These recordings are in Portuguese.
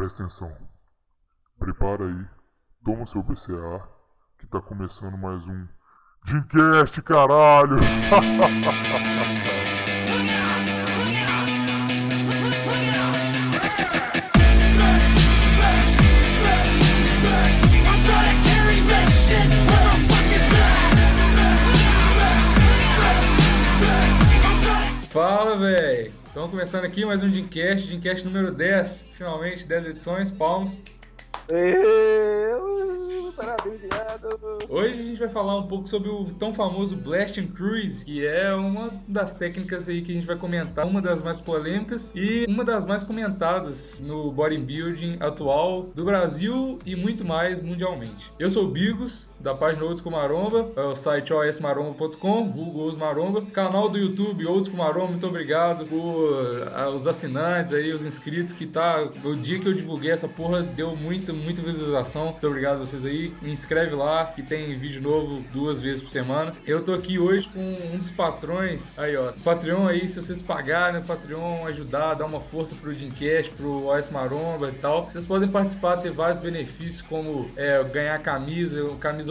Presta atenção. Prepara aí. Toma seu BCA. Que tá começando mais um Dreamcast, caralho! Fala, velho! Estamos começando aqui mais um Dreamcast número 10. Finalmente, 10 edições, palmas. Parabéns, viado. Hoje a gente vai falar um pouco sobre o tão famoso Blast and Cruise, que é uma das técnicas aí que a gente vai comentar, uma das mais polêmicas e uma das mais comentadas no bodybuilding atual do Brasil e muito mais mundialmente. Eu sou o Bigos, da página Old School Maromba, é o site osmaromba.com, vulgo Old Maromba, canal do YouTube Old School Maromba. Muito obrigado por os assinantes aí, os inscritos, que tá, o dia que eu divulguei essa porra deu muita visualização. Muito obrigado a vocês aí, me inscreve lá que tem vídeo novo 2 vezes por semana. Eu tô aqui hoje com um dos patrões aí, ó, Patreon aí. Se vocês pagarem o Patreon, ajudar, dar uma força pro Dreamcast, pro OS Maromba e tal, vocês podem participar, ter vários benefícios, como ganhar camisa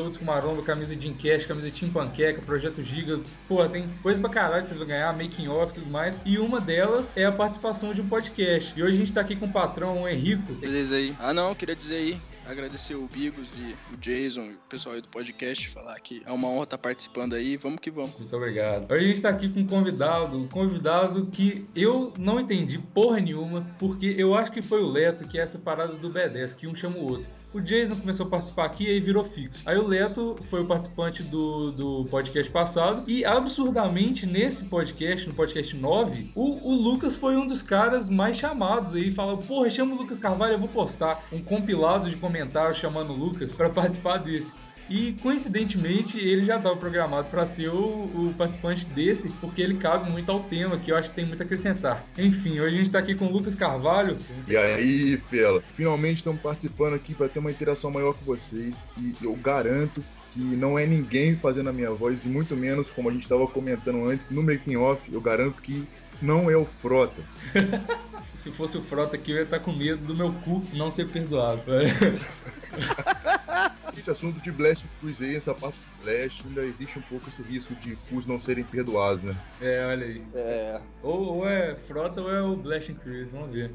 Old School Maromba, camisa Dreamcast, camisa Team Panqueca, Projeto Giga. Pô, tem coisa pra caralho que vocês vão ganhar, making off e tudo mais. E uma delas é a participação de um podcast. E hoje a gente tá aqui com o patrão, o Henrico. Beleza aí. Eu queria dizer aí, agradecer o Bigos e o Jason e o pessoal aí do podcast, falar que é uma honra estar participando aí, vamos que vamos. Muito obrigado. Hoje a gente tá aqui com um convidado que eu não entendi porra nenhuma, porque eu acho que foi o Leto, que é essa parada do B10, que um chama o outro. O Jason começou a participar aqui e aí virou fixo. Aí o Leto foi o participante do podcast passado. E absurdamente, nesse podcast, no podcast 9, o Lucas foi um dos caras mais chamados aí. Fala, porra, chama o Lucas Carvalho, eu vou postar um compilado de comentários chamando o Lucas pra participar desse. E coincidentemente ele já estava programado para ser o participante desse, porque ele cabe muito ao tema, que eu acho que tem muito a acrescentar. Enfim, hoje a gente está aqui com o Lucas Carvalho. E aí, fela, finalmente estamos participando aqui para ter uma interação maior com vocês. E eu garanto que não é ninguém fazendo a minha voz, e muito menos, como a gente estava comentando antes, no making off, eu garanto que não é o Frota. Se fosse o Frota aqui, eu ia estar com medo do meu cu não ser perdoado. Esse assunto de Blast Cruise aí, essa parte de Blast, ainda existe um pouco esse risco de cus não serem perdoados, né? Olha aí. Ou é Frota ou é o Blast Cruise, vamos ver.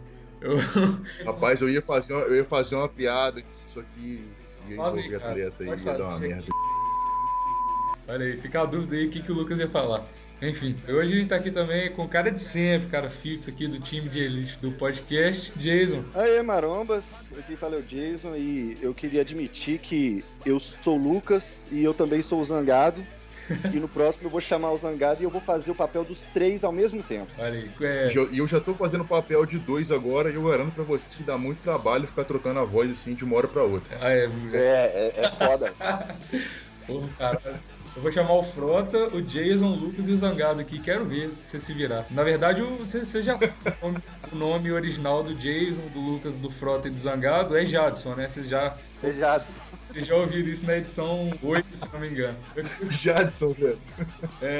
Rapaz, eu ia fazer uma piada, isso aqui ia envolver aí, atleta aí, ia dar uma merda. Olha aí, fica a dúvida aí o que o Lucas ia falar. Enfim, hoje a gente tá aqui também com o cara de sempre, cara fixo aqui do time de elite do podcast, Jason. Aí, marombas, aqui fala o Jason e eu queria admitir que eu sou o Lucas e eu também sou o Zangado. E no próximo eu vou chamar o Zangado e eu vou fazer o papel dos 3 ao mesmo tempo. Olha aí. E eu já tô fazendo o papel de 2 agora e eu garanto pra vocês que dá muito trabalho ficar trocando a voz assim de uma hora pra outra. É foda. Porra, caralho. Eu vou chamar o Frota, o Jason, o Lucas e o Zangado aqui. Quero ver se você se virar. Na verdade, você já sabe o nome original do Jason, do Lucas, do Frota e do Zangado é Jadson, né? Vocês já ouviram isso na edição 8, se não me engano. Jadson, velho.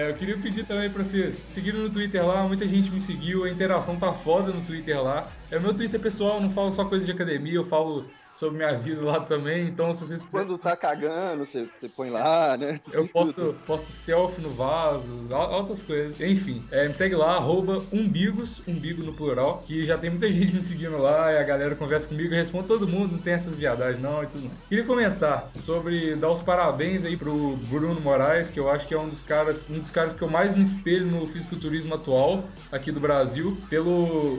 Eu queria pedir também pra vocês seguirem no Twitter lá. Muita gente me seguiu, a interação tá foda no Twitter lá. É o meu Twitter pessoal, eu não falo só coisa de academia, eu falo sobre minha vida lá também, então se vocês quiserem... Quando tá cagando, você põe lá, né? Eu posto selfie no vaso, altas coisas. Enfim, me segue lá, @umbigos, umbigo no plural, que já tem muita gente me seguindo lá, e a galera conversa comigo, eu respondo todo mundo, não tem essas viadagens não e tudo mais. Queria comentar sobre dar os parabéns aí pro Bruno Moraes, que eu acho que é um dos caras que eu mais me espelho no fisiculturismo atual aqui do Brasil, pelo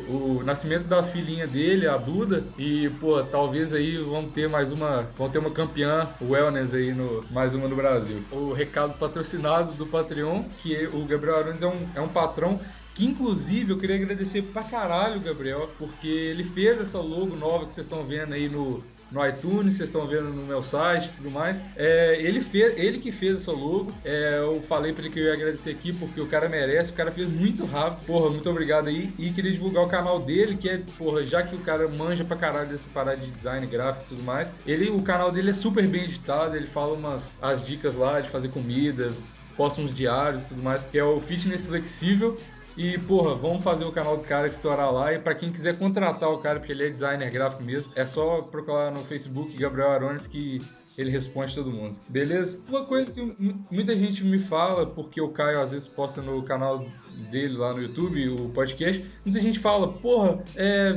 o nascimento da filhinha dele, a Duda, e pô, talvez aí vamos ter uma campeã wellness aí, mais uma no Brasil. O recado patrocinado do Patreon, que o Gabriel Arantes é um patrão que, inclusive, eu queria agradecer pra caralho o Gabriel, porque ele fez essa logo nova que vocês estão vendo aí no iTunes, vocês estão vendo no meu site e tudo mais. Ele que fez essa logo. Eu falei pra ele que eu ia agradecer aqui porque o cara merece, o cara fez muito rápido. Porra, muito obrigado aí. E queria divulgar o canal dele, que já que o cara manja pra caralho dessa parada de design gráfico e tudo mais. O canal dele é super bem editado, ele fala as dicas lá de fazer comida, posta uns diários e tudo mais, que é o Fitness Flexível. E, porra, vamos fazer o canal do cara estourar lá. E pra quem quiser contratar o cara, porque ele é designer gráfico mesmo, é só procurar no Facebook Gabriel Arones que ele responde todo mundo. Beleza? Uma coisa que muita gente me fala, porque o Caio às vezes posta no canal dele lá no YouTube, o podcast, muita gente fala, porra,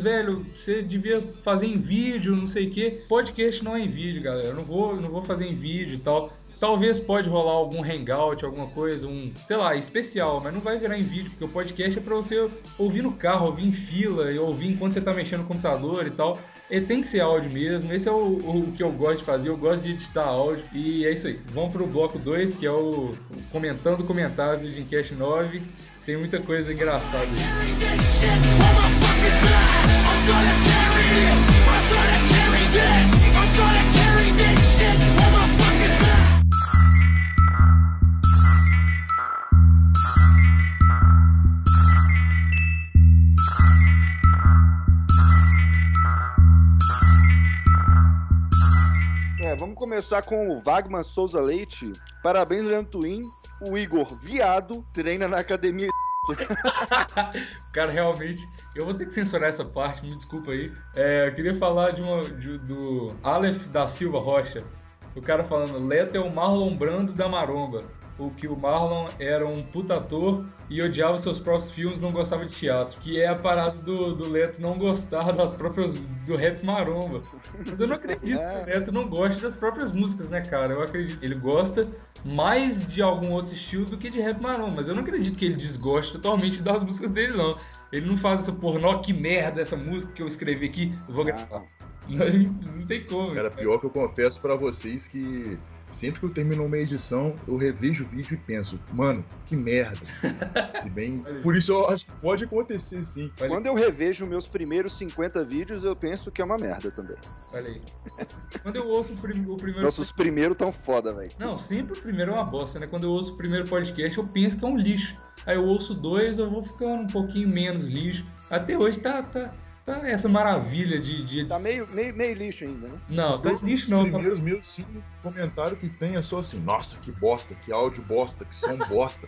velho, você devia fazer em vídeo, não sei o quê. Podcast não é em vídeo, galera. Eu não vou fazer em vídeo e tal. Talvez pode rolar algum hangout, alguma coisa, sei lá, especial, mas não vai virar em vídeo, porque o podcast é pra você ouvir no carro, ouvir em fila, e ouvir enquanto você tá mexendo no computador e tal. Ele tem que ser áudio mesmo, esse é o que eu gosto de fazer, eu gosto de editar áudio, e é isso aí. Vamos pro bloco 2, que é o Comentando Comentários do Dreamcast 9, tem muita coisa engraçada aí. Vamos começar com o Wagman Souza Leite. Parabéns, Leandro Twin. O Igor, viado, treina na academia. Cara, realmente, eu vou ter que censurar essa parte, me desculpa aí. Eu queria falar do Aleph da Silva Rocha. O cara falando, Leto é o Marlon Brando da maromba. O que o Marlon era um puta ator e odiava seus próprios filmes, não gostava de teatro. Que é a parada do Leto não gostar do rap maromba. Mas eu não acredito que o Leto não goste das próprias músicas, né, cara? Eu acredito que ele gosta mais de algum outro estilo do que de rap maromba. Mas eu não acredito que ele desgoste totalmente das músicas dele, não. Ele não faz essa porra, que merda essa música que eu escrevi aqui, eu vou gravar. Não tem como. Cara, pior que eu confesso pra vocês que sempre que eu termino uma edição, eu revejo o vídeo e penso, mano, que merda. Se bem... Por isso eu acho que pode acontecer, sim. Quando eu revejo meus primeiros 50 vídeos, eu penso que é uma merda também. Olha aí. Quando eu ouço o primeiro... Nossa, os primeiros tão foda, velho. Não, sempre o primeiro é uma bosta, né? Quando eu ouço o primeiro podcast, eu penso que é um lixo. Aí eu ouço 2, eu vou ficando um pouquinho menos lixo. Até hoje tá essa maravilha de edição. Tá meio lixo ainda, né? Não, tá lixo não. Os primeiros meus 5 comentários que tem é só assim, nossa, que bosta, que áudio bosta, que som bosta.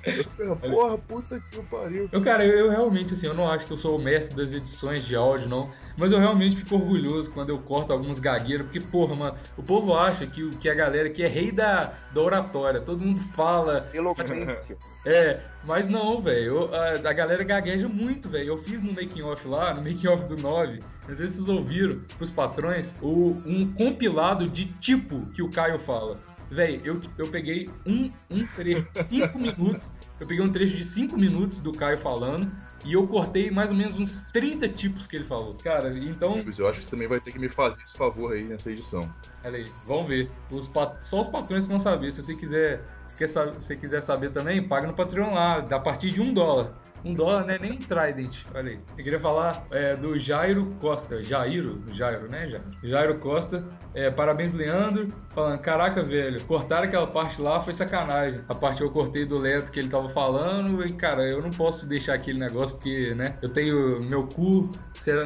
Porra, puta que pariu. Eu realmente, assim, eu não acho que eu sou o mestre das edições de áudio, não. Mas eu realmente fico orgulhoso quando eu corto alguns gagueiros, porque, porra, mano, o povo acha que a galera aqui é rei da oratória. Todo mundo fala... Eloquência. Mas não, velho. A galera gagueja muito, velho. Eu fiz no making off lá, no making off do 9, às vezes vocês ouviram, pros patrões, um compilado de tipo que o Caio fala. Velho, eu peguei um trecho de 5 minutos, eu peguei um trecho de 5 minutos do Caio falando, e eu cortei mais ou menos uns 30 tipos que ele falou. Cara, então... Eu acho que você também vai ter que me fazer esse favor aí nessa edição. Olha aí, vamos ver. Só os patrões vão saber. Se você quiser saber também, paga no Patreon lá, a partir de $1. $1 não é nem um Trident, olha aí. Eu queria falar do Jairo Costa. Jairo, né? Jairo Costa. Parabéns, Leandro. Falando, caraca, velho, cortaram aquela parte lá, foi sacanagem. A parte que eu cortei do Leto que ele tava falando, e, cara, eu não posso deixar aquele negócio, porque, né, eu tenho meu cu,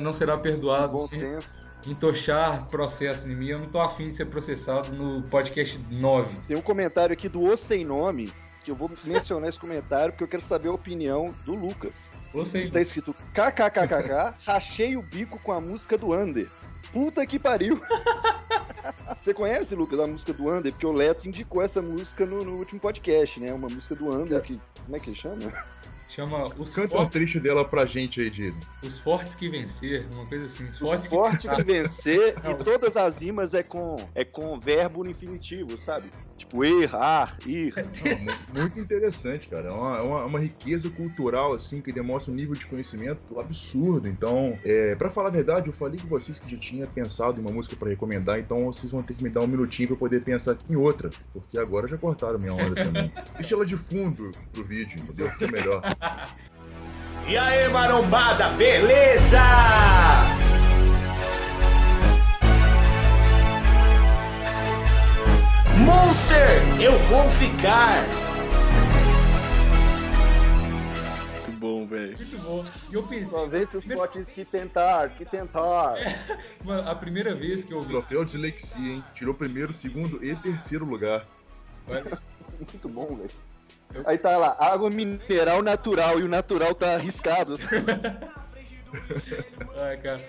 não será perdoado. Bom senso. Entochar processo em mim, eu não tô afim de ser processado no podcast 9. Tem um comentário aqui do O Sem Nome, que eu vou mencionar esse comentário porque eu quero saber a opinião do Lucas. Está escrito kkkk, rachei o bico com a música do Under. Puta que pariu. Você conhece, Lucas, a música do Under? Porque o Leto indicou essa música no último podcast, né? Uma música do Under que... Como é que ele chama? Chama Os Canta Fortes... um trecho dela pra gente aí, Jason. Os Fortes que Vencer, uma coisa assim. Os Fortes que Vencer, e todas as rimas é com verbo no infinitivo, sabe? Tipo, errar, ir. Muito interessante, cara. É uma riqueza cultural, assim, que demonstra um nível de conhecimento absurdo. Então, pra falar a verdade, eu falei com vocês que já tinha pensado em uma música pra recomendar, então vocês vão ter que me dar um minutinho pra eu poder pensar aqui em outra, porque agora já cortaram minha onda também. Deixa ela de fundo pro vídeo, entendeu? Fica melhor. E aí, marombada, beleza? Monster, eu vou ficar. Muito bom, velho. Muito bom. E eu pensei... Só vê se os potes que tentar. Mano, a primeira vez que eu ouvi... Troféu de dislexia, hein? Tirou primeiro, segundo e terceiro lugar. Olha. Muito bom, velho. Aí tá lá, água mineral natural, e o natural tá arriscado. Ai, cara,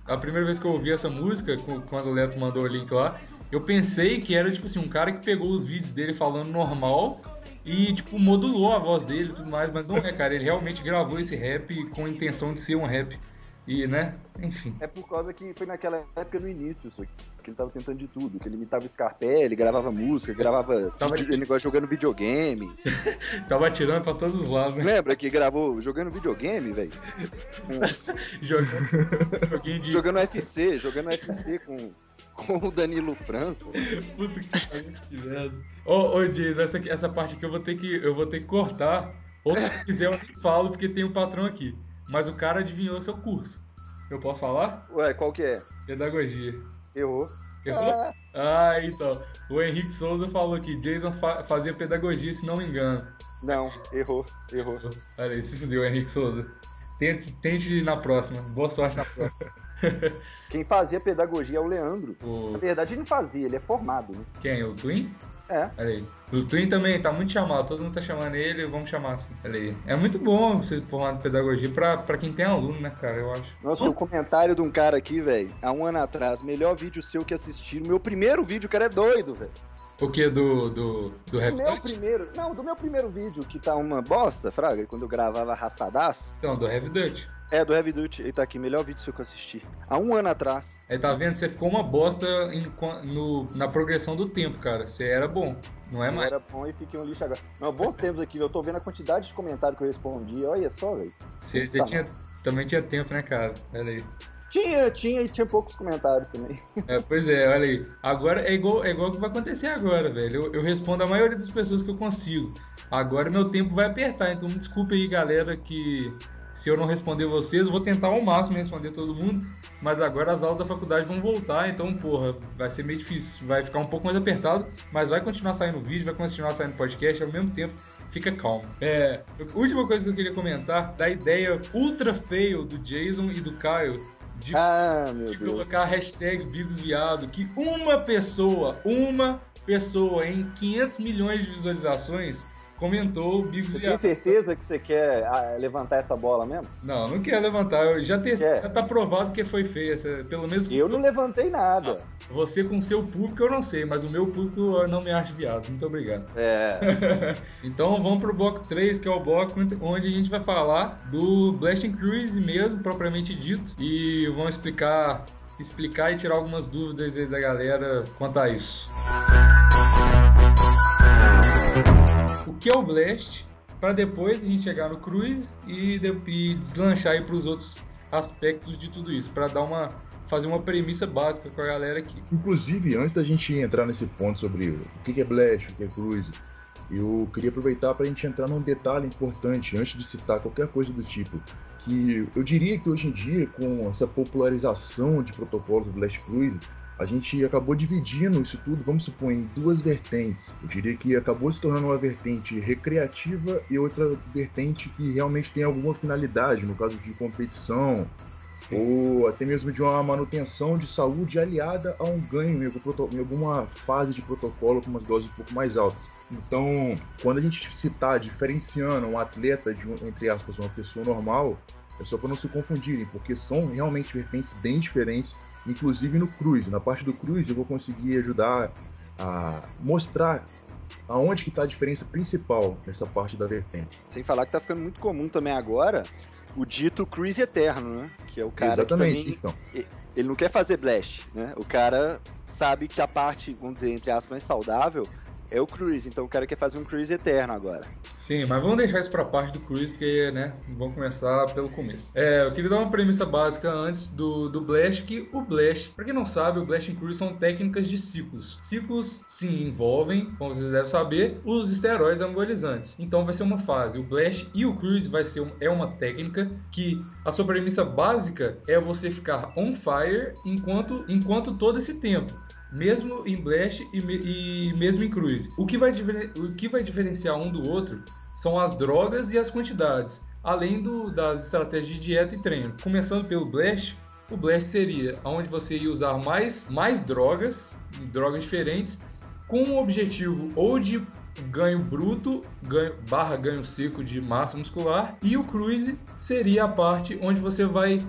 a primeira vez que eu ouvi essa música, quando o Leto mandou o link lá, eu pensei que era, tipo assim, um cara que pegou os vídeos dele falando normal e, tipo, modulou a voz dele e tudo mais, mas não é, cara, ele realmente gravou esse rap com a intenção de ser um rap e, né, enfim. É por causa que foi naquela época no início, só que ele tava tentando de tudo, que ele imitava o Scarpelli, gravava música, ele negócio jogando videogame. Tava atirando pra todos os lados, né? Lembra que gravou jogando videogame, velho? Jogando UFC com o Danilo França. Puta que merda. Ô, Jason, essa parte aqui eu vou ter que cortar. Ou se quiser eu falo, porque tem um patrão aqui. Mas o cara adivinhou seu curso. Eu posso falar? Ué, qual que é? Pedagogia. Errou. Errou? Ah, então. O Henrique Souza falou aqui, Jason fazia pedagogia, se não me engano. Não, errou. Olha aí, se fudeu, Henrique Souza. Tente na próxima. Boa sorte na próxima. Quem fazia pedagogia é o Leandro. Na verdade, ele não fazia, ele é formado, né? Quem? O Twin? É. Olha aí. O Twin também tá muito chamado, todo mundo tá chamando ele, vamos chamar assim. Olha aí. É muito bom você formar em pedagogia pra quem tem aluno, né, cara, eu acho. Nossa, o comentário de um cara aqui, velho, há um ano atrás, melhor vídeo seu que assistiram. Meu primeiro vídeo, o cara é doido, velho. O que? Do Rap Dutch? Do meu primeiro vídeo, que tá uma bosta, fraga, quando eu gravava arrastadaço. Então, do Heavy Dutch. É, do Heavy Duty, ele tá aqui, melhor vídeo seu que eu assisti. Há um ano atrás. Aí tá vendo? Você ficou uma bosta na progressão do tempo, cara. Você era bom, não é mais. Era bom e fiquei um lixo agora. Não, bons tempos aqui, eu tô vendo a quantidade de comentários que eu respondi. Olha só, velho. Você também tinha tempo, né, cara? Olha aí. Tinha poucos comentários também. É, pois é, olha aí. Agora é igual o que vai acontecer agora, velho. Eu respondo a maioria das pessoas que eu consigo. Agora meu tempo vai apertar, então me desculpe aí, galera, que se eu não responder vocês, eu vou tentar ao máximo responder todo mundo, mas agora as aulas da faculdade vão voltar, então, porra, vai ser meio difícil, vai ficar um pouco mais apertado, mas vai continuar saindo vídeo, vai continuar saindo podcast, ao mesmo tempo, fica calmo. A última coisa que eu queria comentar, da ideia ultra fail do Jason e do Caio, de colocar a hashtag BigosViado, que uma pessoa em 500 milhões de visualizações comentou o Bigos Viado. Você tem certeza que você quer levantar essa bola mesmo? Não quero levantar. Eu já testei, já tá provado que foi feia. Pelo menos eu não levantei nada. Você com seu público eu não sei, mas o meu público não me acha viado. Muito obrigado. Então vamos pro bloco 3, que é o bloco onde a gente vai falar do Blasting Cruise mesmo, propriamente dito. E vamos explicar e tirar algumas dúvidas aí da galera quanto a isso. O que é o Blast, para depois a gente chegar no Cruise e deslanchar aí para os outros aspectos de tudo isso, para fazer uma premissa básica com a galera aqui. Inclusive, antes da gente entrar nesse ponto sobre o que é Blast, o que é Cruise, eu queria aproveitar para a gente entrar num detalhe importante, antes de citar qualquer coisa do tipo, que eu diria que hoje em dia, com essa popularização de protocolos do Blast Cruise, a gente acabou dividindo isso tudo, vamos supor, em duas vertentes. Eu diria que acabou se tornando uma vertente recreativa e outra vertente que realmente tem alguma finalidade, no caso de competição, ou até mesmo de uma manutenção de saúde aliada a um ganho em alguma fase de protocolo com umas doses um pouco mais altas. Então, quando a gente citar diferenciando um atleta de, entre aspas, uma pessoa normal, é só para não se confundirem, porque são realmente vertentes bem diferentes. Inclusive no Cruise, na parte do Cruise eu vou conseguir ajudar a mostrar aonde que está a diferença principal nessa parte da vertente. Sem falar que tá ficando muito comum também agora o dito Cruise Eterno, né? Que é o cara Exatamente, que também, ele não quer fazer Blast, né? O cara sabe que a parte, vamos dizer, entre aspas, mais saudável é o Cruise, então o cara quer fazer um Cruise Eterno agora. Sim, mas vamos deixar isso pra parte do Cruise, porque, né, vamos começar pelo começo. Eu queria dar uma premissa básica antes do Blast, que o Blast, pra quem não sabe, o Blast e Cruise são técnicas de ciclos. Ciclos, sim, envolvem, como vocês devem saber, os esteroides anabolizantes. Então vai ser uma fase. O Blast e o Cruise é uma técnica que a sua premissa básica é você ficar on fire enquanto todo esse tempo. Mesmo em Blast e mesmo em Cruise. O que vai diferenciar um do outro são as drogas e as quantidades, além das estratégias de dieta e treino. Começando pelo Blast, o Blast seria onde você ia usar mais drogas diferentes, com o objetivo ou de ganho bruto, ganho seco de massa muscular, e o cruise seria a parte onde você vai,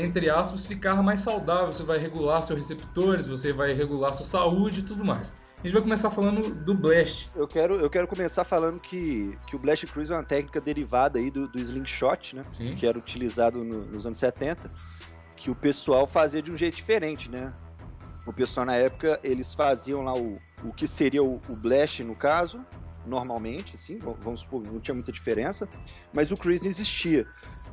entre aspas, ficar mais saudável, você vai regular seus receptores, você vai regular sua saúde e tudo mais. A gente vai começar falando do Blast. Eu quero começar falando que o Blast Cruise é uma técnica derivada aí do slingshot, né? Sim. Que era utilizado nos anos 70, que o pessoal fazia de um jeito diferente, né? O pessoal na época, eles faziam lá o que seria o Blast, no caso, normalmente, assim, vamos supor, não tinha muita diferença, mas o Cruise não existia.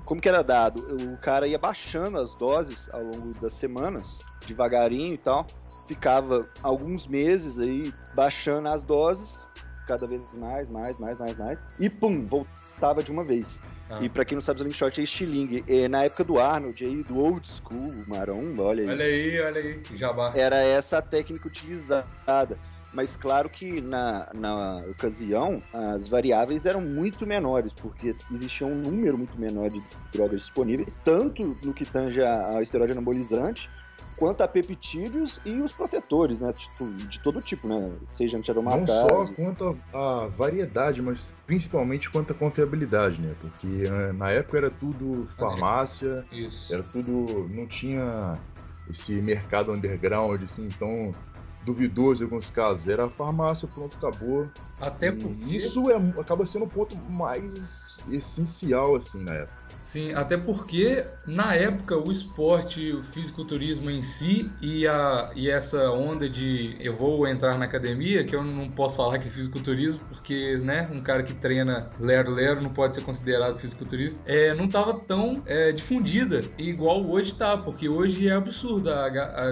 Como que era dado? O cara ia baixando as doses ao longo das semanas, devagarinho e tal, ficava alguns meses aí baixando as doses, cada vez mais, e pum, voltava de uma vez. E pra quem não sabe, o slingshot é estilingue. Na época do Arnold, aí, do old school, maromba, olha aí. Olha aí, jabá. Era essa a técnica utilizada. Mas claro que na ocasião, as variáveis eram muito menores, porque existia um número muito menor de drogas disponíveis, tanto no que tange ao esteroide anabolizante, quanto a peptídeos e os protetores, né? De todo tipo, né? Seja antiaromatase. Não só quanto a variedade, mas principalmente quanto a confiabilidade, né? Porque na época era tudo farmácia, Isso. Era tudo... Não tinha esse mercado underground, assim, então duvidoso em alguns casos. Era a farmácia, pronto, acabou. Até por isso acaba sendo um ponto mais essencial, assim, na época. Sim, até porque na época o esporte, o fisiculturismo em si e essa onda de eu vou entrar na academia, que eu não posso falar que é fisiculturismo, porque, né, um cara que treina lero não pode ser considerado fisiculturista, não estava tão difundida igual hoje tá, porque hoje é absurdo,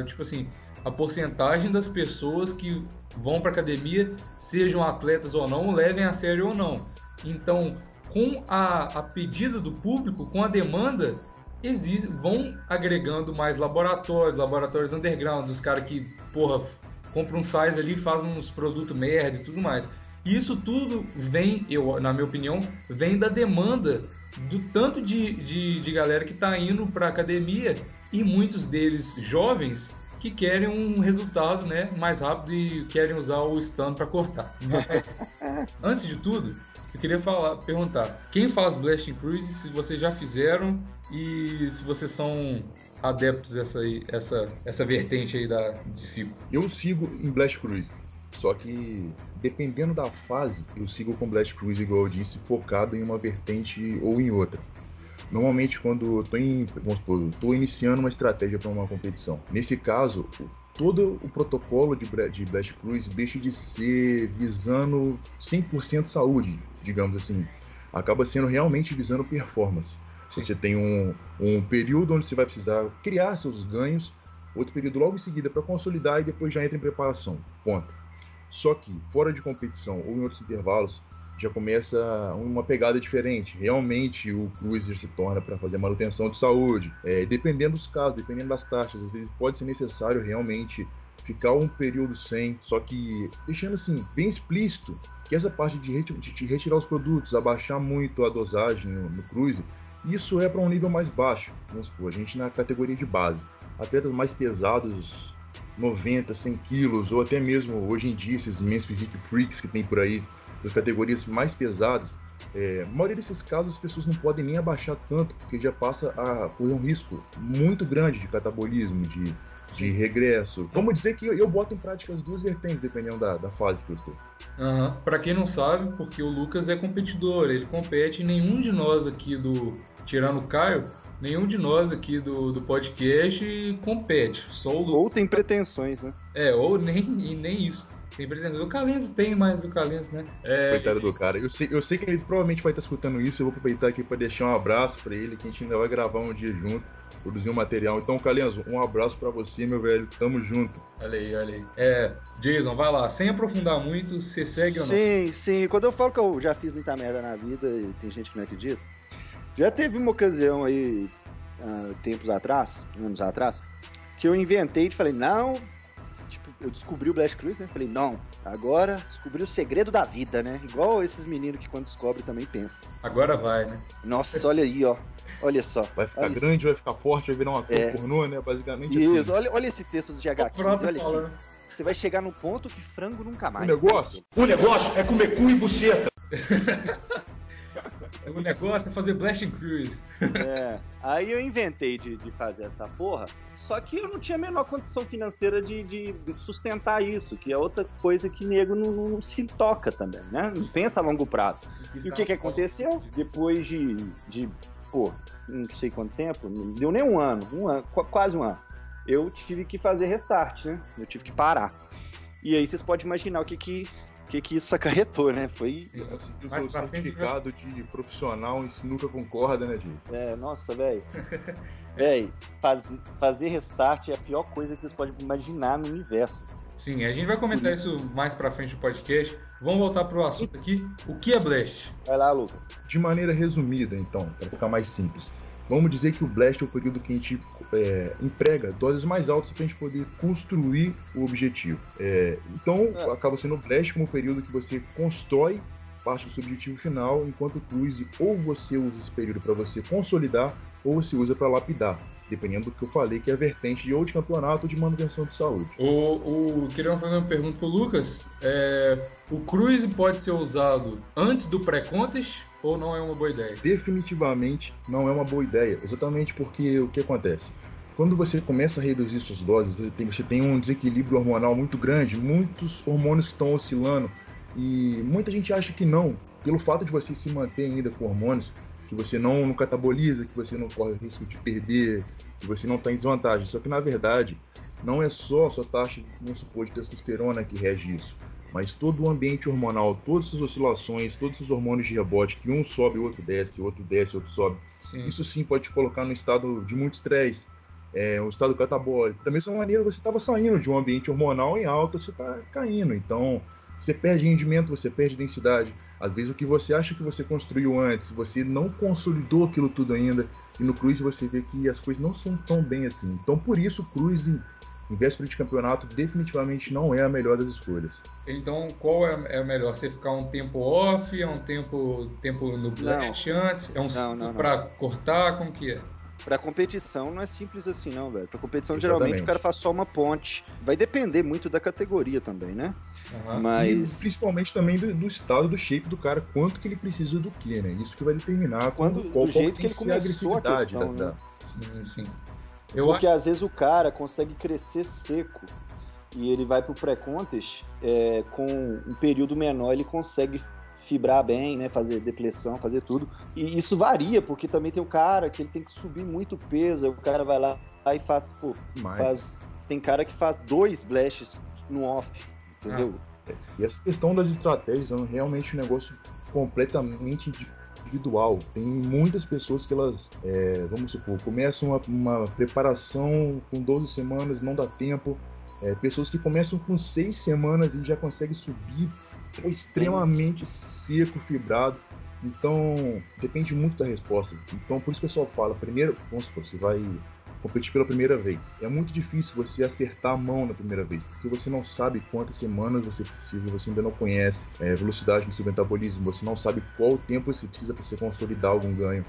tipo assim, a porcentagem das pessoas que vão para academia, sejam atletas ou não, levem a sério ou não. Então, com a pedida do público, com a demanda, vão agregando mais laboratórios underground, os caras que, compram um size ali e fazem uns produtos merda e tudo mais. E isso tudo vem, na minha opinião, vem da demanda do tanto de galera que está indo para academia, e muitos deles jovens que querem um resultado, né, mais rápido e querem usar o stand para cortar. Mas, antes de tudo, eu queria perguntar, quem faz Blast Cruise, se vocês já fizeram e se vocês são adeptos essa vertente aí de ciclo? Eu sigo em Blast Cruise, só que dependendo da fase, eu sigo com Blast Cruise, igual eu disse, focado em uma vertente ou em outra. Normalmente quando eu tô iniciando uma estratégia para uma competição. Nesse caso, todo o protocolo de Blast Cruise deixa de ser visando 100% saúde, digamos assim. Acaba sendo realmente visando performance. Sim. Você tem um período onde você vai precisar criar seus ganhos, outro período logo em seguida para consolidar e depois já entra em preparação. Ponto. Só que fora de competição ou em outros intervalos, já começa uma pegada diferente. Realmente o cruiser se torna para fazer manutenção de saúde. Dependendo dos casos, dependendo das taxas, às vezes pode ser necessário realmente ficar um período sem. Só que deixando assim, bem explícito, que essa parte de retirar os produtos, abaixar muito a dosagem no cruiser, isso é para um nível mais baixo. Vamos supor, a gente na categoria de base. Atletas mais pesados, 90, 100 quilos, ou até mesmo hoje em dia esses Men's Physique Freaks que tem por aí, das categorias mais pesadas, na maioria desses casos as pessoas não podem nem abaixar tanto, porque já passa a correr um risco muito grande de catabolismo, de regresso. Vamos dizer que eu boto em prática as duas vertentes, dependendo da fase que eu estou. Pra quem não sabe, porque o Lucas é competidor, ele compete, e nenhum de nós aqui tirando o Caio, nenhum de nós aqui do podcast compete, só o Lucas. Ou tem pretensões, né? Ou nem isso. Tem pretensões. O Calenzo tem mais do Calenzo, né? Coitado do cara. Eu sei que ele provavelmente vai estar escutando isso. Eu vou aproveitar aqui para deixar um abraço para ele, que a gente ainda vai gravar um dia junto, produzir um material. Então, Calenzo, um abraço para você, meu velho. Tamo junto. Olha aí. Jason, vai lá. Sem aprofundar muito, você segue ou não? Sim. Quando eu falo que eu já fiz muita merda na vida, e tem gente que não acredita, já teve uma ocasião aí, anos atrás, que eu inventei e falei, não... Tipo, eu descobri o Blast Cruise, né? Falei, não, agora descobri o segredo da vida, né? Igual esses meninos que quando descobrem também pensam. Agora vai, né? Nossa, olha aí, ó. Olha só. Vai ficar grande, vai ficar forte, vai virar uma ator pornô, né? Basicamente isso, assim. Olha esse texto do GH15, olha aqui. você vai chegar num ponto que frango nunca mais. O negócio é comer cu e buceta. O negócio é fazer Blast and Cruise. Aí eu inventei de fazer essa porra, só que eu não tinha a menor condição financeira de sustentar isso, que é outra coisa que nego não se toca também, né? Não pensa a longo prazo. E o que aconteceu? Depois de não sei quanto tempo, não deu nem um ano, quase um ano, eu tive que fazer restart, né? Eu tive que parar. E aí vocês podem imaginar o que isso acarretou, né? Foi... O certificado de profissional em sinuca com corda, né, gente? Nossa, velho. Véi, fazer restart é a pior coisa que vocês podem imaginar no universo. Sim, a gente vai comentar isso mais pra frente no podcast. Vamos voltar pro assunto aqui. O que é Blast? Vai lá, Lucas. De maneira resumida, então, para ficar mais simples. Vamos dizer que o Blast é o período que a gente emprega doses mais altas para a gente poder construir o objetivo. Então, acaba sendo o Blast como o período que você constrói parte do seu objetivo final, enquanto o Cruise ou você usa esse período para você consolidar ou você usa para lapidar, dependendo do que eu falei, que é a vertente de ou de campeonato ou de manutenção de saúde. Queria fazer uma pergunta pro Lucas. O Cruise pode ser usado antes do pré-contest ou não é uma boa ideia? Definitivamente não é uma boa ideia, exatamente porque o que acontece? Quando você começa a reduzir suas doses, você tem um desequilíbrio hormonal muito grande, muitos hormônios que estão oscilando, e muita gente acha que não, pelo fato de você se manter ainda com hormônios, que você não cataboliza, que você não corre o risco de perder, que você não está em desvantagem. Só que, na verdade, não é só a sua taxa, vamos supor, de testosterona que rege isso, mas todo o ambiente hormonal, todas essas oscilações, todos esses hormônios de rebote, que um sobe, o outro desce, outro sobe. Sim. Isso sim pode te colocar no estado de muito estresse, um estado catabólico. Da mesma maneira, você estava saindo de um ambiente hormonal em alta, você está caindo. Então, você perde rendimento, você perde densidade. Às vezes o que você acha que você construiu antes, você não consolidou aquilo tudo ainda, e no Cruise você vê que as coisas não são tão bem assim. Então por isso o Cruise, em véspera de campeonato, definitivamente não é a melhor das escolhas. Então qual é melhor? Você ficar um tempo off, é um tempo no Blast antes? É um ciclo pra cortar? Como que é? Pra competição não é simples assim não, velho. Pra competição geralmente o cara faz só uma ponte. Vai depender muito da categoria também, né? Mas... E principalmente também do estado, do shape do cara, quanto que ele precisa do que, né? Isso que vai determinar qual jeito que ele começou a questão, né? Sim. Porque às vezes o cara consegue crescer seco e ele vai pro pré-contest com um período menor, ele consegue fibrar bem, né, fazer depressão, fazer tudo. E isso varia, porque também tem o cara que ele tem que subir muito peso, aí o cara vai lá e faz... Tem cara que faz 2 blasts no off, entendeu? E essa questão das estratégias é realmente um negócio completamente individual. Tem muitas pessoas que elas, vamos supor, começam uma preparação com 12 semanas, não dá tempo. Pessoas que começam com 6 semanas e já conseguem subir extremamente seco, fibrado. Então, depende muito da resposta. Então, por isso que o pessoal fala, primeiro, vamos supor, você vai competir pela primeira vez. É muito difícil você acertar a mão na primeira vez, porque você não sabe quantas semanas você precisa, você ainda não conhece a velocidade do seu metabolismo, você não sabe qual tempo você precisa para você consolidar algum ganho.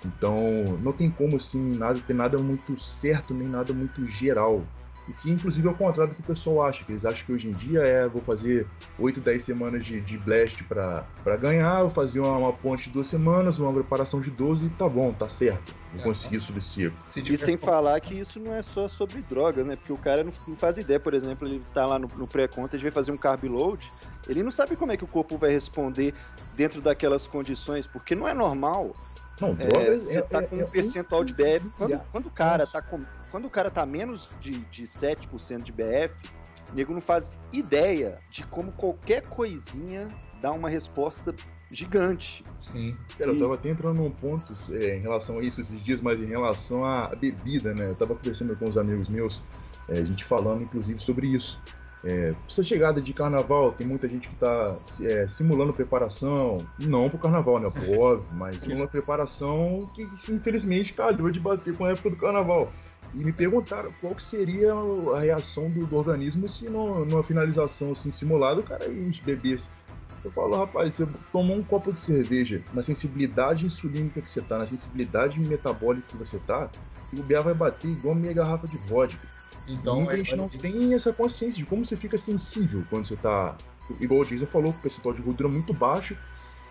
Então, não tem como, assim, ter nada muito certo, nem nada muito geral. O que, inclusive, é o contrário do que o pessoal acha. Que eles acham que hoje em dia vou fazer 8, 10 semanas de blast para ganhar, vou fazer uma ponte de 2 semanas, uma preparação de 12 e tá bom, tá certo. Vou conseguir subir seco. E sem falar que isso não é só sobre drogas, né? Porque o cara não faz ideia, por exemplo, ele tá lá no pré-contest, vai fazer um carb load, ele não sabe como é que o corpo vai responder dentro daquelas condições, porque não é normal. Não, drogas você tá com um percentual de BF. Quando o cara tá menos de 7% de BF, o nego não faz ideia de como qualquer coisinha dá uma resposta gigante. Sim. Cara, eu tava até entrando num ponto em relação a isso esses dias, mas em relação à bebida, né? Eu tava conversando com uns amigos meus, a gente falando inclusive sobre isso. Essa chegada de carnaval, tem muita gente que tá simulando preparação, não pro carnaval, né, pro óbvio, mas simulando preparação que infelizmente calhou de bater com a época do carnaval. E me perguntaram qual que seria a reação do organismo se numa finalização assim, simulada o cara ia beber. Eu falo, rapaz, você tomou um copo de cerveja, na sensibilidade insulínica que você tá, na sensibilidade metabólica que você tá, se o BA vai bater igual meia garrafa de vodka. Então, muita gente não tem essa consciência de como você fica sensível quando você tá, igual o Jason falou, com o percentual de gordura muito baixo,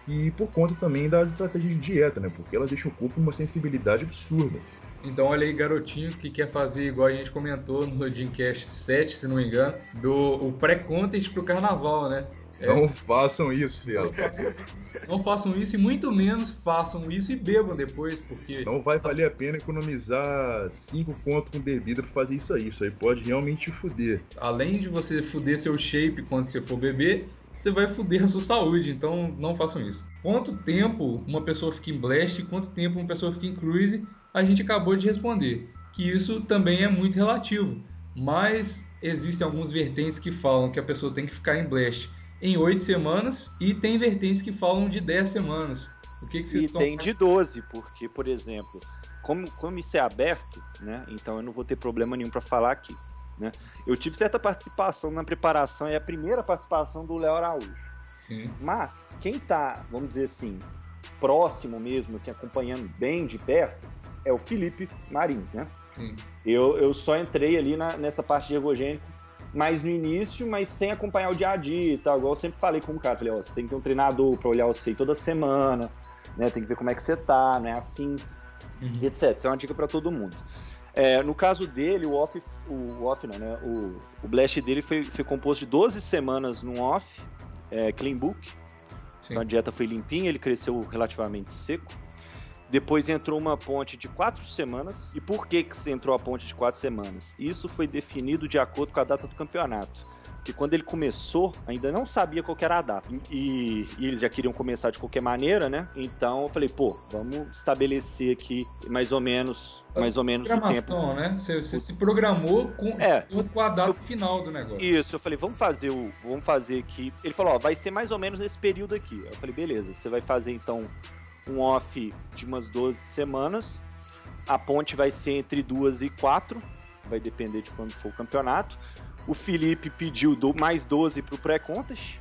e por conta também das estratégias de dieta, né? Porque elas deixam o corpo com uma sensibilidade absurda. Então, olha aí, garotinho que quer fazer, igual a gente comentou no Dreamcast 7, se não me engano, o pré-contest pro carnaval, né? Não façam isso, Fiel. Não façam isso e muito menos façam isso e bebam depois, porque... Não vai valer a pena economizar 5 contos com bebida pra fazer isso aí. Isso aí pode realmente te fuder. Além de você fuder seu shape quando você for beber, você vai fuder a sua saúde, então não façam isso. Quanto tempo uma pessoa fica em blast e quanto tempo uma pessoa fica em cruise, a gente acabou de responder. Que isso também é muito relativo, mas existem alguns vertentes que falam que a pessoa tem que ficar em blast em 8 semanas e tem vertentes que falam de 10 semanas. O que vocês tem de 12, porque, por exemplo, como isso é aberto, né? Então eu não vou ter problema nenhum para falar aqui, né? Eu tive certa participação na preparação, é a primeira participação do Léo Araújo. Sim. Mas quem tá, vamos dizer assim, próximo mesmo, assim, acompanhando bem de perto, é o Felipe Marins, né? Sim. Eu só entrei ali nessa parte de ergogênico mais no início, mas sem acompanhar o dia a dia e tal. Igual eu sempre falei com o cara, falei, ó, você tem que ter um treinador pra olhar você toda semana, né? Tem que ver como é que você tá, né? Assim, etc. Isso é uma dica pra todo mundo. No caso dele, o blast dele foi composto de 12 semanas no off, clean book. Então a dieta foi limpinha, ele cresceu relativamente seco. Depois entrou uma ponte de 4 semanas. E por que entrou a ponte de 4 semanas? Isso foi definido de acordo com a data do campeonato. Porque quando ele começou, ainda não sabia qual que era a data. E eles já queriam começar de qualquer maneira, né? Então eu falei, vamos estabelecer aqui mais ou menos o tempo. Né? Você se programou com a data final do negócio. Isso, eu falei, vamos fazer aqui. Ele falou, vai ser mais ou menos nesse período aqui. Eu falei, beleza, você vai fazer então um off de umas 12 semanas. A ponte vai ser entre 2 e 4, vai depender de quando for o campeonato. O Felipe pediu mais 12 pro pré-contest.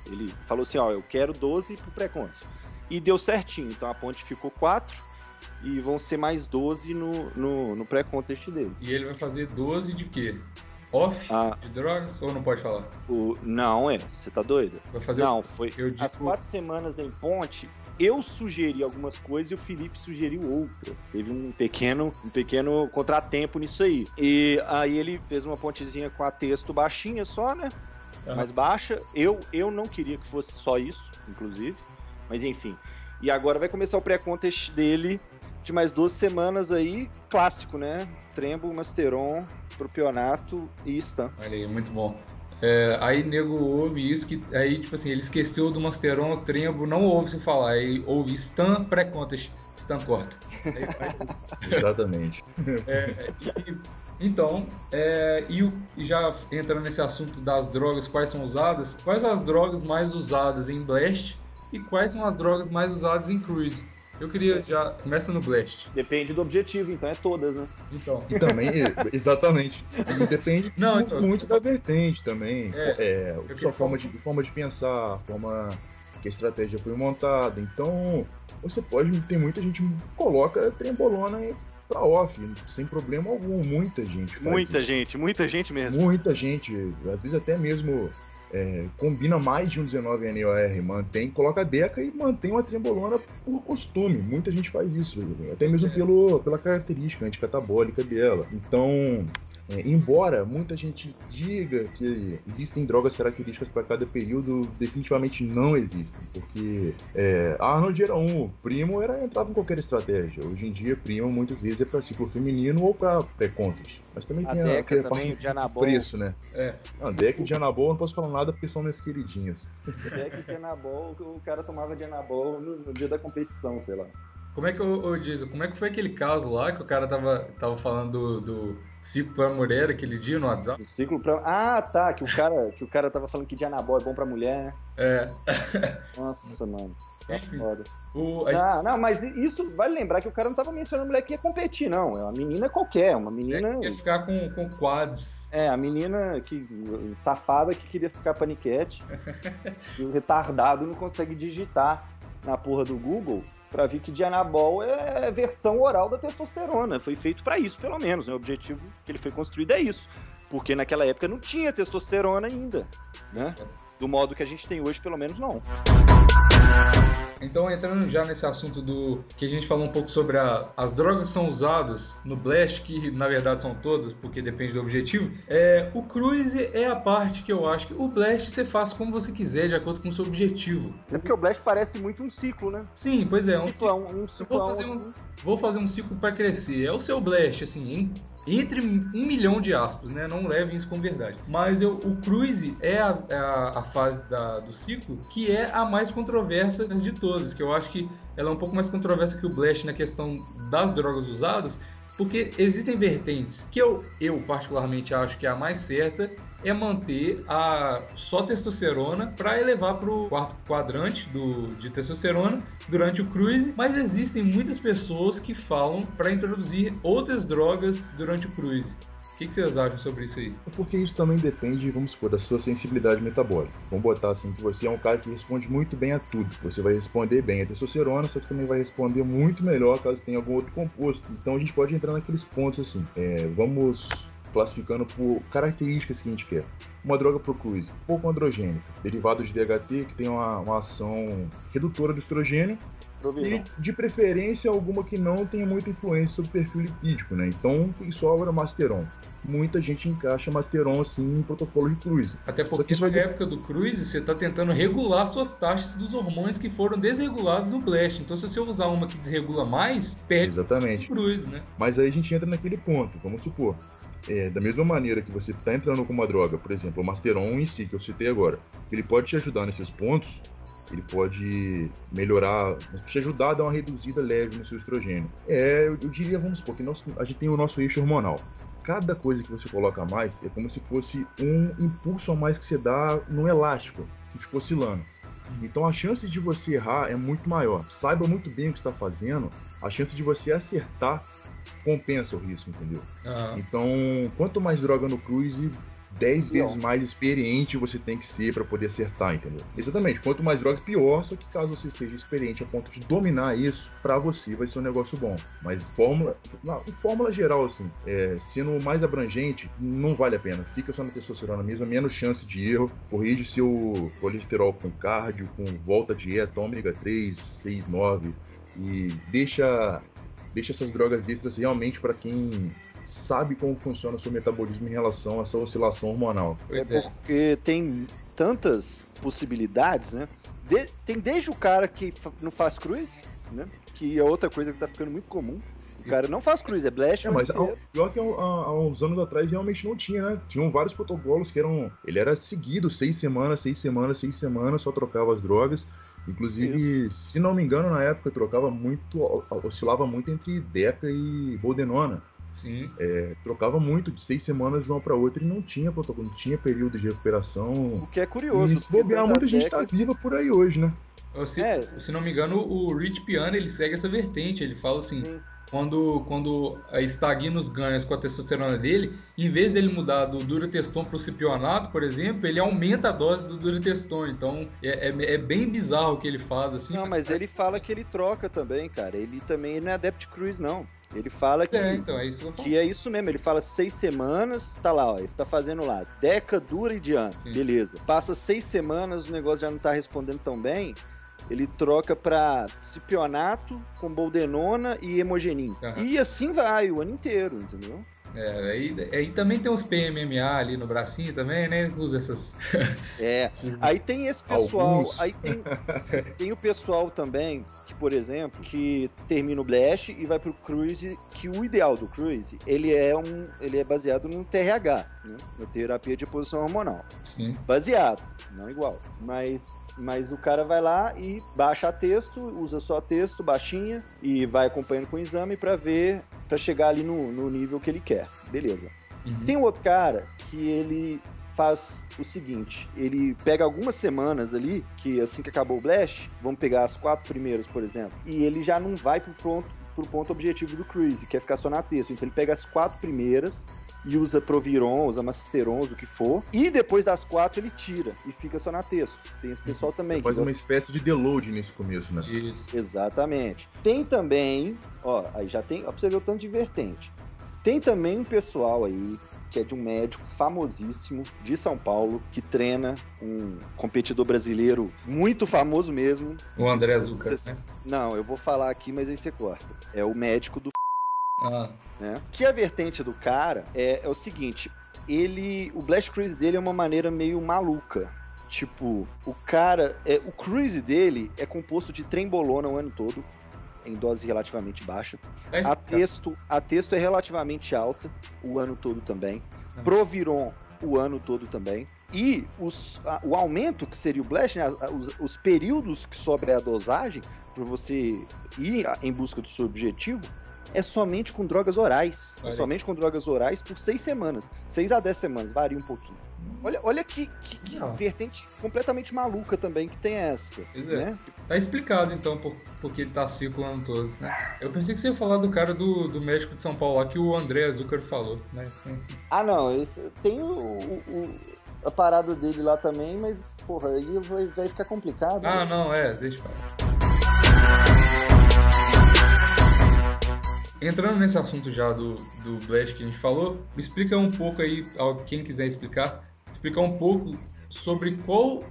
Ele falou assim, eu quero 12 pro pré-contest. E deu certinho, então a ponte ficou 4 e vão ser mais 12 no pré-contest dele. E ele vai fazer 12 de quê? Off de drogas? Ou não pode falar? Não, você tá doido? Vai fazer as 4 semanas em ponte. Eu sugeri algumas coisas e o Felipe sugeriu outras. Teve um pequeno contratempo nisso aí. E aí ele fez uma pontezinha com a texto baixinha só, né? Mais baixa. Eu não queria que fosse só isso, inclusive. Mas enfim. E agora vai começar o pré-contest dele de mais 12 semanas aí. Clássico, né? Trembo, Masteron, Propionato e Stan. Olha aí, muito bom. Aí nego ouve isso, que aí tipo assim, ele esqueceu do Masteron, Trembo, não ouve você falar, aí ouve Stan pré-contest, Stan corta. Exatamente. Então, e já entrando nesse assunto das drogas, quais são usadas, quais as drogas mais usadas em Blast e quais são as drogas mais usadas em Cruise? Eu queria começa no Blast. Depende do objetivo, então é todas, né? Então. E também, exatamente. E depende muito da vertente também. Forma de pensar, forma que a estratégia foi montada. Então, tem muita gente que coloca trembolona pra off, sem problema algum. Muita gente faz muita gente mesmo. Muita gente, às vezes até mesmo combina mais de um 19 NOR, coloca a deca e mantém uma trembolona por costume. Muita gente faz isso, até mesmo pela característica anticatabólica dela. Então, embora muita gente diga que existem drogas características para cada período, definitivamente não existem, porque Arnold era Primo entrava em qualquer estratégia. Hoje em dia, Primo muitas vezes é para ciclo feminino ou para pré-contest. Mas também a tem Deca a também, o Dianabol. Preço, né? A Deca e Dianabol não posso falar nada porque são minhas queridinhas. Deca e Dianabol, o cara tomava Dianabol no dia da competição, sei lá. Como é que, Jason, como é que foi aquele caso lá que o cara tava falando do ciclo pra mulher aquele dia no WhatsApp? O ciclo pra... tá, que o cara tava falando que Dianabol é bom pra mulher, né? Nossa, mano. Tá foda. Não, mas isso vale lembrar que o cara não tava mencionando a mulher que ia competir, não. É uma menina qualquer, uma menina... Ia ficar com quads. A menina safada que queria ficar paniquete. E o retardado não consegue digitar na porra do Google pra ver que Dianabol é versão oral da testosterona. Foi feito pra isso, pelo menos, né? O objetivo que ele foi construído é isso. Porque naquela época não tinha testosterona ainda, né? Do modo que a gente tem hoje, pelo menos não. Então, entrando já nesse assunto do que a gente falou um pouco sobre as drogas que são usadas no Blast, que na verdade são todas, porque depende do objetivo, o Cruise é a parte que eu acho que o Blast você faz como você quiser, de acordo com o seu objetivo. É porque o Blast parece muito um ciclo, né? Sim, pois é. Um ciclo. Vou fazer um ciclo para crescer. É o seu Blast, assim, entre 1 milhão de aspas, né? Não levem isso como verdade. Mas o Cruise é a fase do ciclo que é a mais controversa de todas, que eu acho que ela é um pouco mais controversa que o Blast na questão das drogas usadas, porque existem vertentes que eu particularmente acho que é a mais certa, é manter a só testosterona para elevar para o quarto quadrante de testosterona durante o cruise, mas existem muitas pessoas que falam para introduzir outras drogas durante o cruise. O que vocês acham sobre isso aí? Porque isso também depende, vamos supor, da sua sensibilidade metabólica. Vamos botar assim, que você é um cara que responde muito bem a tudo. Você vai responder bem a testosterona, só que você também vai responder muito melhor caso tenha algum outro composto. Então a gente pode entrar naqueles pontos assim. Vamos classificando por características que a gente quer. Uma droga pro cruise, pouco androgênica, derivado de DHT, que tem uma ação redutora do estrogênio, e de preferência alguma que não tenha muita influência sobre o perfil lipídico, né? Então, o que sobra é Masteron. Muita gente encaixa Masteron assim em protocolo de cruise. Até porque na época do cruise você está tentando regular suas taxas dos hormônios que foram desregulados no Blast. Então, se você usar uma que desregula mais, perde o cruise, né? Mas aí a gente entra naquele ponto, vamos supor. Da mesma maneira que você está entrando com uma droga, por exemplo, o Masteron em si, que eu citei agora, ele pode te ajudar nesses pontos, ele pode melhorar, te ajudar a dar uma reduzida leve no seu estrogênio. Eu diria, vamos supor, que a gente tem o nosso eixo hormonal. Cada coisa que você coloca a mais é como se fosse um impulso a mais que você dá no elástico, que ficou oscilando. Então a chance de você errar é muito maior. Saiba muito bem o que está fazendo, a chance de você acertar compensa o risco, entendeu? Então, quanto mais droga no cruise, 10 vezes mais experiente você tem que ser para poder acertar, entendeu? Exatamente, quanto mais drogas, pior, só que caso você seja experiente a ponto de dominar isso, para você vai ser um negócio bom. Mas fórmula geral, assim, sendo mais abrangente, não vale a pena. Fica só na testosterona mesmo, menos chance de erro, corrige seu colesterol com cardio, com volta à dieta, ômega 3, 6, 9, e deixa essas drogas extras realmente para quem sabe como funciona o seu metabolismo em relação a essa oscilação hormonal. Porque tem tantas possibilidades, né? Tem desde o cara que não faz cruise, né? Que é outra coisa que tá ficando muito comum. O cara não faz cruise, é Blast. Mas pior que há uns anos atrás realmente não tinha, né? Tinham vários protocolos que ele era seguido 6 semanas, só trocava as drogas. Inclusive, se não me engano, na época oscilava muito entre Deca e Boldenona. Sim. Trocava muito de 6 semanas de uma para outra e não tinha protocolo, não tinha período de recuperação. O que é curioso. E se bobear, muita gente tá viva por aí hoje, né? Se não me engano, o Rich Piana, ele segue essa vertente. Ele fala assim, quando estagna os ganhos com a testosterona dele, em vez dele mudar do Durateston pro cipionato, por exemplo, ele aumenta a dose do Durateston. Então, é bem bizarro o que ele faz, assim. Não, mas ele fala que ele troca também, cara. Ele também não é Adept Cruise, não. Ele fala que, então, é isso que é isso mesmo. Ele fala 6 semanas, tá lá, ó, ele tá fazendo lá, Deca, Dura e Diana. Beleza. Passa 6 semanas, o negócio já não tá respondendo tão bem, ele troca pra cipionato com boldenona e hemogenin. E assim vai, o ano inteiro, entendeu? Aí também tem uns PMMA ali no bracinho também, né? Usa essas... Aí tem esse pessoal, aí tem o pessoal também, que, por exemplo, que termina o Blast e vai pro Cruise, que o ideal do Cruise, ele é baseado no TRH, né? Na terapia de reposição hormonal. Sim. Baseado, não igual, mas o cara vai lá e baixa a texto, usa só a texto, baixinha, e vai acompanhando com o exame pra chegar ali no nível que ele quer. Beleza. Tem um outro cara que ele faz o seguinte, ele pega algumas semanas ali, que assim que acabou o Blast, vamos pegar as 4 primeiras, por exemplo, e ele já não vai pro ponto objetivo do Cruise, que é ficar só na texto. Então ele pega as 4 primeiras, e usa Proviron, usa Masteron, usa o que for. E depois das 4 ele tira e fica só na texto. Tem esse pessoal também. Faz uma espécie de deload nesse começo, né? Isso. Exatamente. Tem também, ó, aí já tem, ó, pra você ver o tanto de vertente. Tem também um pessoal aí que é de um médico famosíssimo de São Paulo, que treina um competidor brasileiro muito famoso mesmo. O André Zucker, né? Não, eu vou falar aqui, mas aí você corta. É o médico do né? Que a vertente do cara é o seguinte, o Blast Cruise dele é uma maneira meio maluca. Tipo, o cara, o cruise dele é composto de trembolona o ano todo, em dose relativamente baixa. A texto é relativamente alta o ano todo também. Proviron o ano todo também. E o aumento que seria o Blast, né, os períodos que sobe a dosagem para você ir em busca do seu objetivo, é somente com drogas orais. É somente com drogas orais por 6 semanas. 6 a 10 semanas, varia um pouquinho. Olha que vertente completamente maluca também que tem essa. Né? Tá explicado então porque ele tá seco o ano todo, né? Eu pensei que você ia falar do cara do médico de São Paulo lá, que o André Zucker falou, né? Ah, não, tem a parada dele lá também, mas, porra, aí vai ficar complicado. Ah, né? Não, deixa eu falar. Entrando nesse assunto já do Blast que a gente falou, me explica um pouco aí, quem quiser explicar um pouco sobre qual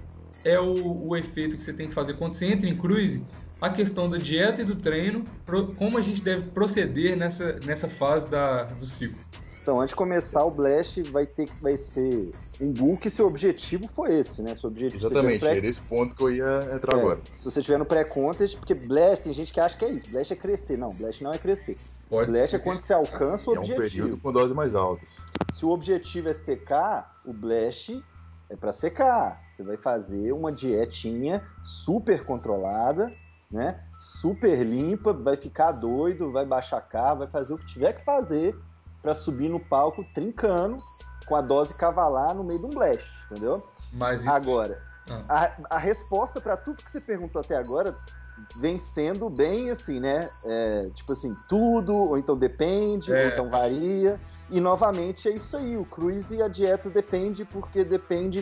é o efeito que você tem que fazer quando você entra em cruise, a questão da dieta e do treino, como a gente deve proceder nessa fase do ciclo. Então, antes de começar, o Blast vai ser um book se o objetivo for esse, né? Se o objetivo exatamente, era esse ponto que eu ia entrar agora. Se você estiver no pré-contest, porque Blast, tem gente que acha que é isso, Blast é crescer. Não, Blast não é crescer. Blast é quando você alcança o objetivo. É um período com doses mais altas. Se o objetivo é secar, o Blast é para secar. Você vai fazer uma dietinha super controlada, né? Super limpa, vai ficar doido, vai baixar carro, vai fazer o que tiver que fazer para subir no palco trincando com a dose cavalar no meio de um Blast, entendeu? Mas isso... Agora, a resposta para tudo que você perguntou até agora vem sendo bem assim, né? Tipo assim, tudo, ou então depende, ou então varia. E novamente é isso aí, o cruise e a dieta depende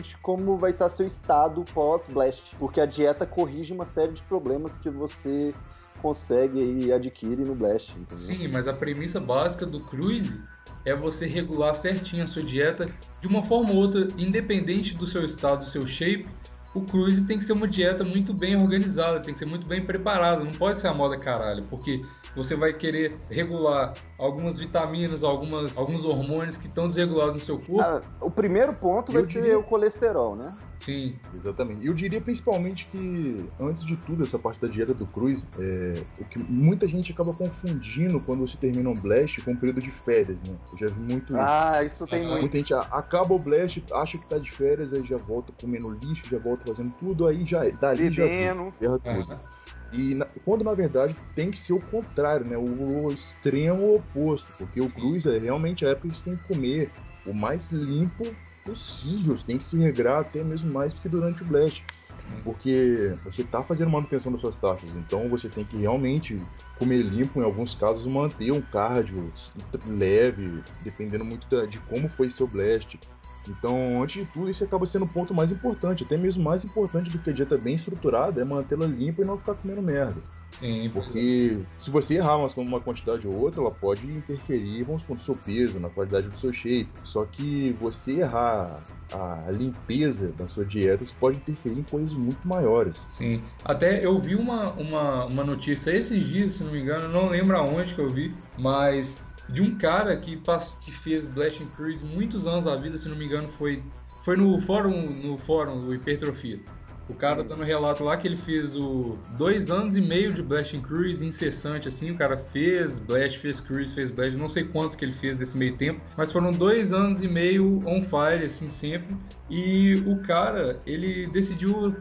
de como vai estar seu estado pós-Blast. Porque a dieta corrige uma série de problemas que você consegue e adquire no Blast, entendeu? Sim, mas a premissa básica do cruise é você regular certinho a sua dieta de uma forma ou outra, independente do seu estado, do seu shape. O cruise tem que ser uma dieta muito bem organizada, tem que ser muito bem preparada, não pode ser a moda caralho, porque você vai querer regular algumas vitaminas, alguns hormônios que estão desregulados no seu corpo. O primeiro ponto vai ser o colesterol, né? Sim. Exatamente. E eu diria principalmente que, antes de tudo, essa parte da dieta do cruise, o que muita gente acaba confundindo quando você termina um Blast com um período de férias, né? Eu já vi muito isso tem muito. Muita gente acaba o Blast, acha que tá de férias, aí já volta comendo lixo, já volta fazendo tudo, aí dali bebendo. Já erra tudo. E quando na verdade tem que ser o contrário, né? O extremo oposto, porque o cruise é realmente a época que você tem que comer o mais limpo possível, você tem que se regrar até mesmo mais do que durante o Blast, porque você está fazendo manutenção das suas taxas, então você tem que realmente comer limpo, em alguns casos manter um cardio leve, dependendo muito de como foi seu Blast. Então, antes de tudo, isso acaba sendo o ponto mais importante, até mesmo mais importante do que a dieta bem estruturada, é mantê-la limpa e não ficar comendo merda. Sim, porque se você errar uma quantidade ou outra, ela pode interferir, vamos supor, no seu peso, na qualidade do seu shape. Só que você errar a limpeza da sua dieta, isso pode interferir em coisas muito maiores. Sim. Até eu vi uma notícia esses dias, se não me engano, não lembro aonde que eu vi, mas de um cara que fez Blast Cruise muitos anos da vida, se não me engano, foi no fórum do Hipertrofia. O cara dando relato lá que ele fez 2 anos e meio de Blast Cruise incessante, assim. O cara fez Blast, fez Cruise, fez Blast. Não sei quantos que ele fez nesse meio tempo, mas foram 2 anos e meio on fire, assim, sempre. E o cara, ele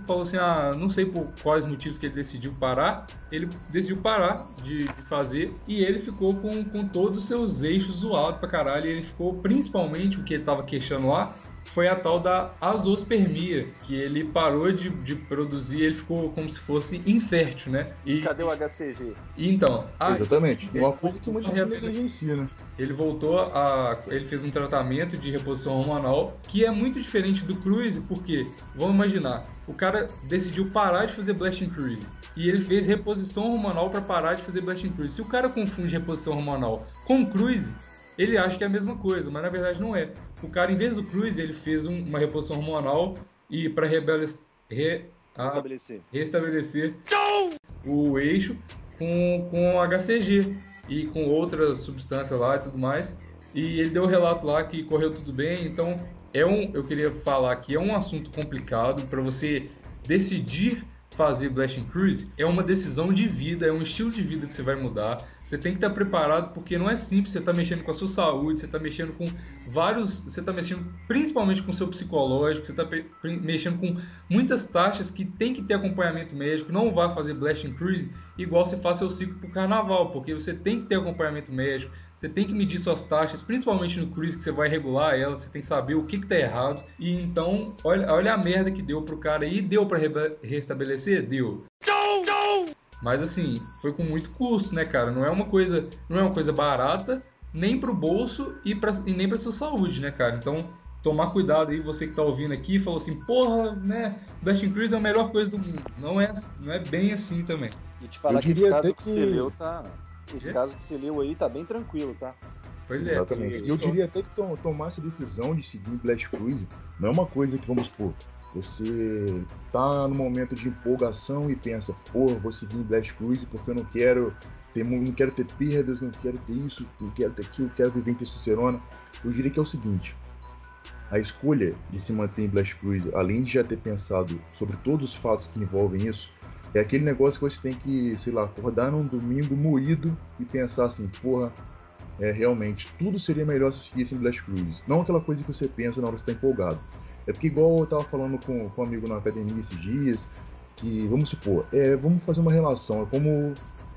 falou assim, não sei por quais motivos que ele decidiu parar. Ele decidiu parar de fazer e ele ficou com todos os seus eixos zoados pra caralho. E ele ficou, principalmente, o que ele tava queixando lá, foi a tal da azospermia, que ele parou de produzir, ele ficou como se fosse infértil, né? E cadê o HCG? Então, exatamente. ele Uma coisa que muita gente negligencia, né? Ele ele fez um tratamento de reposição hormonal que é muito diferente do cruise, porque, vamos imaginar, o cara decidiu parar de fazer blast and cruise e ele fez reposição hormonal para parar de fazer blast and cruise. Se o cara confunde reposição hormonal com cruise, ele acha que é a mesma coisa, mas na verdade não é. O cara, em vez do cruise, ele fez uma reposição hormonal e para restabelecer o eixo com HCG e com outras substâncias lá e tudo mais. E ele deu o relato lá que correu tudo bem. Então, eu queria falar que é um assunto complicado para você decidir fazer blast and cruise. É uma decisão de vida, é um estilo de vida que você vai mudar. Você tem que estar preparado, porque não é simples. Você está mexendo com a sua saúde, você está mexendo com você está mexendo principalmente com o seu psicológico, você está mexendo com muitas taxas que tem que ter acompanhamento médico. Não vá fazer blast and cruise igual você faz seu ciclo para o carnaval, porque você tem que ter acompanhamento médico, você tem que medir suas taxas, principalmente no cruise que você vai regular elas, você tem que saber o que está errado. E então, olha a merda que deu pro cara aí. Deu para restabelecer? Deu. Mas assim, foi com muito custo, né, cara? Não é uma coisa barata, nem pro bolso e nem pra sua saúde, né, cara? Então, tomar cuidado aí, você que tá ouvindo aqui, falou assim, porra, né, Blast and Cruise é a melhor coisa do mundo. Não é bem assim também. E te falar que esse caso que você leu esse caso que você leu aí tá bem tranquilo, tá? Pois é. Exatamente. Eu diria até que tomar essa decisão de seguir o Blast Cruise não é uma coisa que, vamos supor, você tá no momento de empolgação e pensa, porra, vou seguir o Blast Cruise porque eu não quero ter perdas, não quero ter isso, não quero ter aquilo, quero viver em testosterona. Eu diria que é o seguinte, a escolha de se manter em Blast Cruise, além de já ter pensado sobre todos os fatos que envolvem isso, é aquele negócio que você tem que, sei lá, acordar num domingo moído e pensar assim, porra, realmente, tudo seria melhor se eu seguisse em Blast Cruise. Não aquela coisa que você pensa na hora que você tá empolgado. É porque, igual eu tava falando com um amigo na academia esses dias, que, vamos supor, vamos fazer uma relação, é como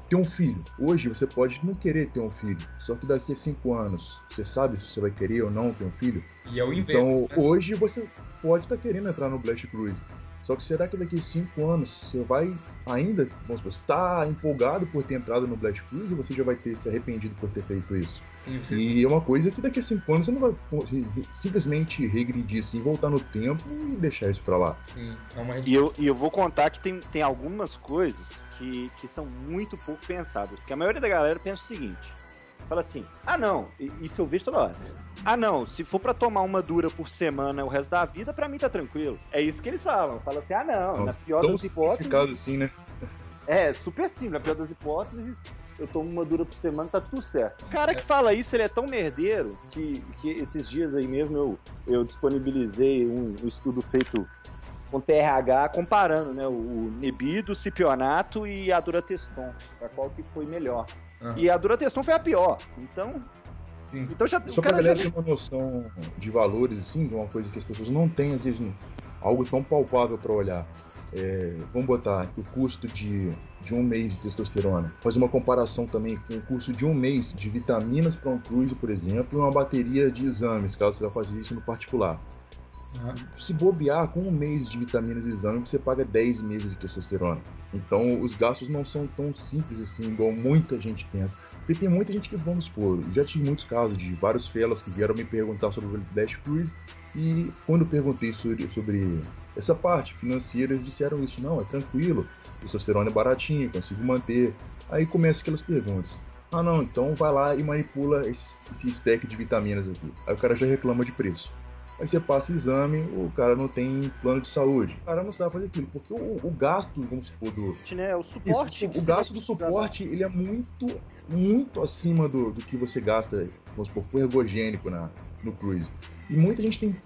ter um filho. Hoje você pode não querer ter um filho, só que daqui a 5 anos, você sabe se você vai querer ou não ter um filho? E é o inverso. Então, hoje você pode estar querendo entrar no Blast Cruise. Só que será que daqui a 5 anos você vai ainda, vamos supor, estar empolgado por ter entrado no Blast Cruise ou você já vai ter se arrependido por ter feito isso? Sim, E é uma coisa que daqui a 5 anos você não vai simplesmente regredir assim, voltar no tempo e deixar isso pra lá. Sim, E eu vou contar que tem algumas coisas que são muito pouco pensadas. Porque a maioria da galera pensa o seguinte, fala assim, não, isso eu vejo toda hora. Não, se for pra tomar uma dura por semana o resto da vida, pra mim tá tranquilo. É isso que eles falam. Fala assim, não, na pior das hipóteses... assim, né? Super simples. Na pior das hipóteses, eu tomo uma dura por semana, tá tudo certo. O cara que fala isso, ele é tão merdeiro que esses dias aí mesmo eu disponibilizei um estudo feito com TRH comparando, né, o Nebido, o Cipionato e a Durateston, pra qual que foi melhor. E a Durateston foi a pior. Então só pra galera ter uma noção de valores, assim, de uma coisa que as pessoas não têm, às vezes, algo tão palpável para olhar. Vamos botar o custo de um mês de testosterona. Fazer uma comparação também com o custo de um mês de vitaminas para um cruise, por exemplo, e uma bateria de exames, caso você vá fazer isso no particular. Se bobear, com um mês de vitaminas e exames, você paga 10 meses de testosterona. Então, os gastos não são tão simples assim, igual muita gente pensa. Porque tem muita gente que, vamos supor, já tive muitos casos de vários fellas que vieram me perguntar sobre o Blast Cruise, e quando eu perguntei sobre essa parte financeira, eles disseram isso, não, é tranquilo, o testosterona é baratinho, consigo manter. Aí começam aquelas perguntas. Não, então vai lá e manipula esse stack de vitaminas aqui. Aí o cara já reclama de preço. Aí você passa o exame, o cara não tem plano de saúde. O cara não sabe fazer aquilo, porque o gasto, vamos supor, o suporte. O gasto do suporte, ele é muito, muito acima do que você gasta, vamos supor, por ergogênico no cruise. E muita gente tem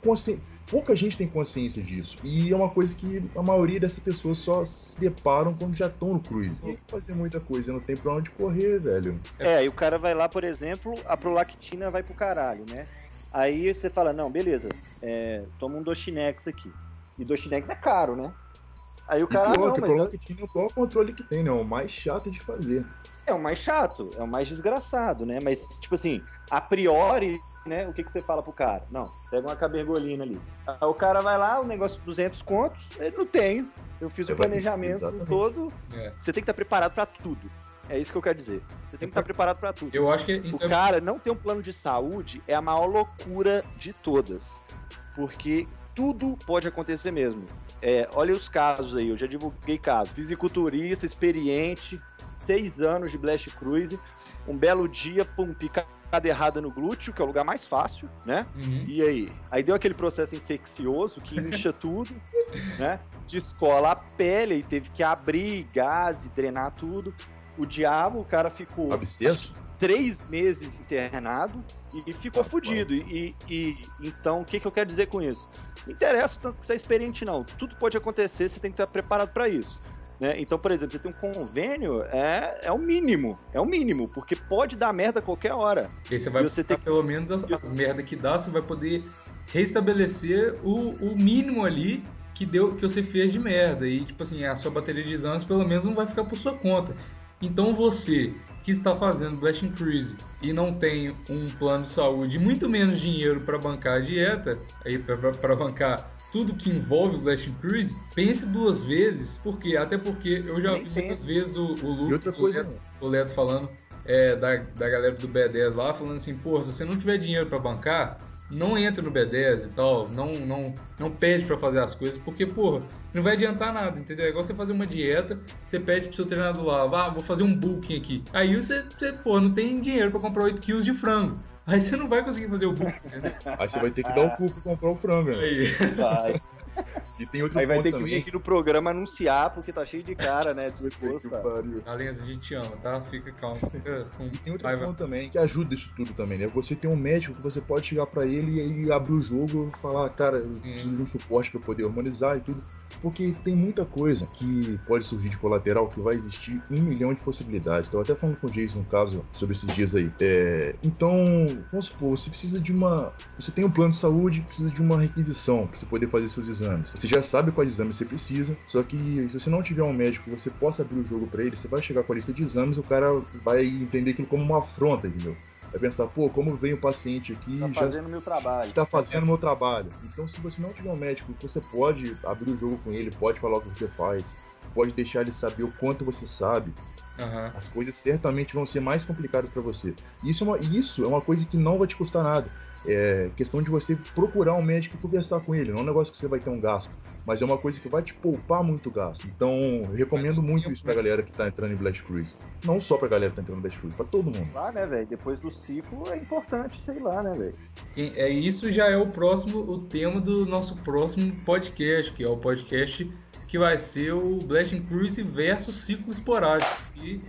pouca gente tem consciência disso. E é uma coisa que a maioria dessas pessoas só se deparam quando já estão no cruise. Tem que fazer muita coisa, não tem pra onde correr, velho. E o cara vai lá, por exemplo, a prolactina vai pro caralho, né? Aí você fala, não, beleza, toma um Doxinex aqui. E Doxinex é caro, né? Aí o E cara, pior, não, que mas prova que tinha o pior controle que tem, né? O mais chato de fazer. é o mais chato, é o mais desgraçado, né? Mas, tipo assim, a priori, né, o que você fala pro cara? Não, pega uma cabergolina ali. Aí o cara vai lá, o negócio de 200 contos, ele não tem. Eu fiz o planejamento exatamente. todo. É. Você tem que estar preparado pra tudo. É isso que eu quero dizer. Você tem que estar preparado pra tudo. Eu acho que. O Então, cara não ter um plano de saúde é a maior loucura de todas. Porque tudo pode acontecer mesmo. Olha os casos aí, eu já divulguei casos. Fisiculturista, experiente, 6 anos de Blast Cruise, um belo dia, pum, picada errada no glúteo, que é o lugar mais fácil, né? Uhum. E aí? Aí deu aquele processo infeccioso que incha tudo, né? Descola a pele e teve que abrir gás e drenar tudo. O diabo, o cara ficou Abscesso? 3 meses internado e ficou fudido. Então, o que eu quero dizer com isso? Não interessa o tanto que você é experiente, não. Tudo pode acontecer, você tem que estar preparado para isso. Né? Então, por exemplo, você tem um convênio, é o mínimo. É o mínimo, porque pode dar merda a qualquer hora. E aí você vai você ter pelo menos as merdas que dá, você vai poder restabelecer o mínimo ali que você fez de merda. E, tipo assim, a sua bateria de exames pelo menos não vai ficar por sua conta. Então você que está fazendo Blast Cruise e não tem um plano de saúde, muito menos dinheiro para bancar a dieta, para bancar tudo que envolve o Blast Cruise, pense 2 vezes, até porque eu já vi muitas vezes o Lucas, o Leto falando da galera do B10 lá, falando assim, pô, se você não tiver dinheiro para bancar, não entra no B10 e tal, não pede pra fazer as coisas, porque, porra, não vai adiantar nada, entendeu? É igual você fazer uma dieta, você pede pro seu treinador lá, vou fazer um bulking aqui. Aí você pô, não tem dinheiro pra comprar 8 quilos de frango. Aí você não vai conseguir fazer o bulking, entendeu? Aí você vai ter que dar o cu pra comprar o frango, né? Aí. Vai. E tem outro Aí vai ponto ter que também. vir aqui no programa anunciar, porque tá cheio de cara, né? Disposto. Que pariu. Alenza, a gente te ama, tá? Fica calmo, fica com E tem outro raiva. ponto também que ajuda isso tudo também, né? Você tem um médico que você pode chegar pra ele e aí abrir o jogo e falar, cara, eu preciso de um suporte pra poder harmonizar e tudo. Porque tem muita coisa que pode surgir de colateral que vai existir 1 milhão de possibilidades. Estava até falando com o Jason um caso sobre esses dias aí. Então, vamos supor, você precisa de você tem um plano de saúde, precisa de uma requisição para você poder fazer seus exames. Você já sabe quais exames você precisa, só que se você não tiver um médico que você possa abrir o jogo para ele, você vai chegar com a lista de exames, o cara vai entender aquilo como uma afronta, entendeu? Vai pensar, pô, como vem o paciente aqui Tá fazendo meu trabalho. tá fazendo meu trabalho. Então, se você não tiver um médico, você pode abrir o jogo com ele, pode falar o que você faz, pode deixar ele saber o quanto você sabe. Aham. As coisas certamente vão ser mais complicadas para você. Isso é uma coisa que não vai te custar nada. É questão de você procurar um médico e conversar com ele. Não é um negócio que você vai ter um gasto, mas é uma coisa que vai te poupar muito gasto. Então, eu recomendo muito isso pra galera que tá entrando em Blast Cruise. Não só pra galera que tá entrando em Blast Cruise, pra todo mundo. Lá, né, velho? Depois do ciclo é importante, sei lá, né, velho? Isso já é o tema do nosso próximo podcast, que é o podcast que vai ser o Blast Cruise versus ciclo esporádico. E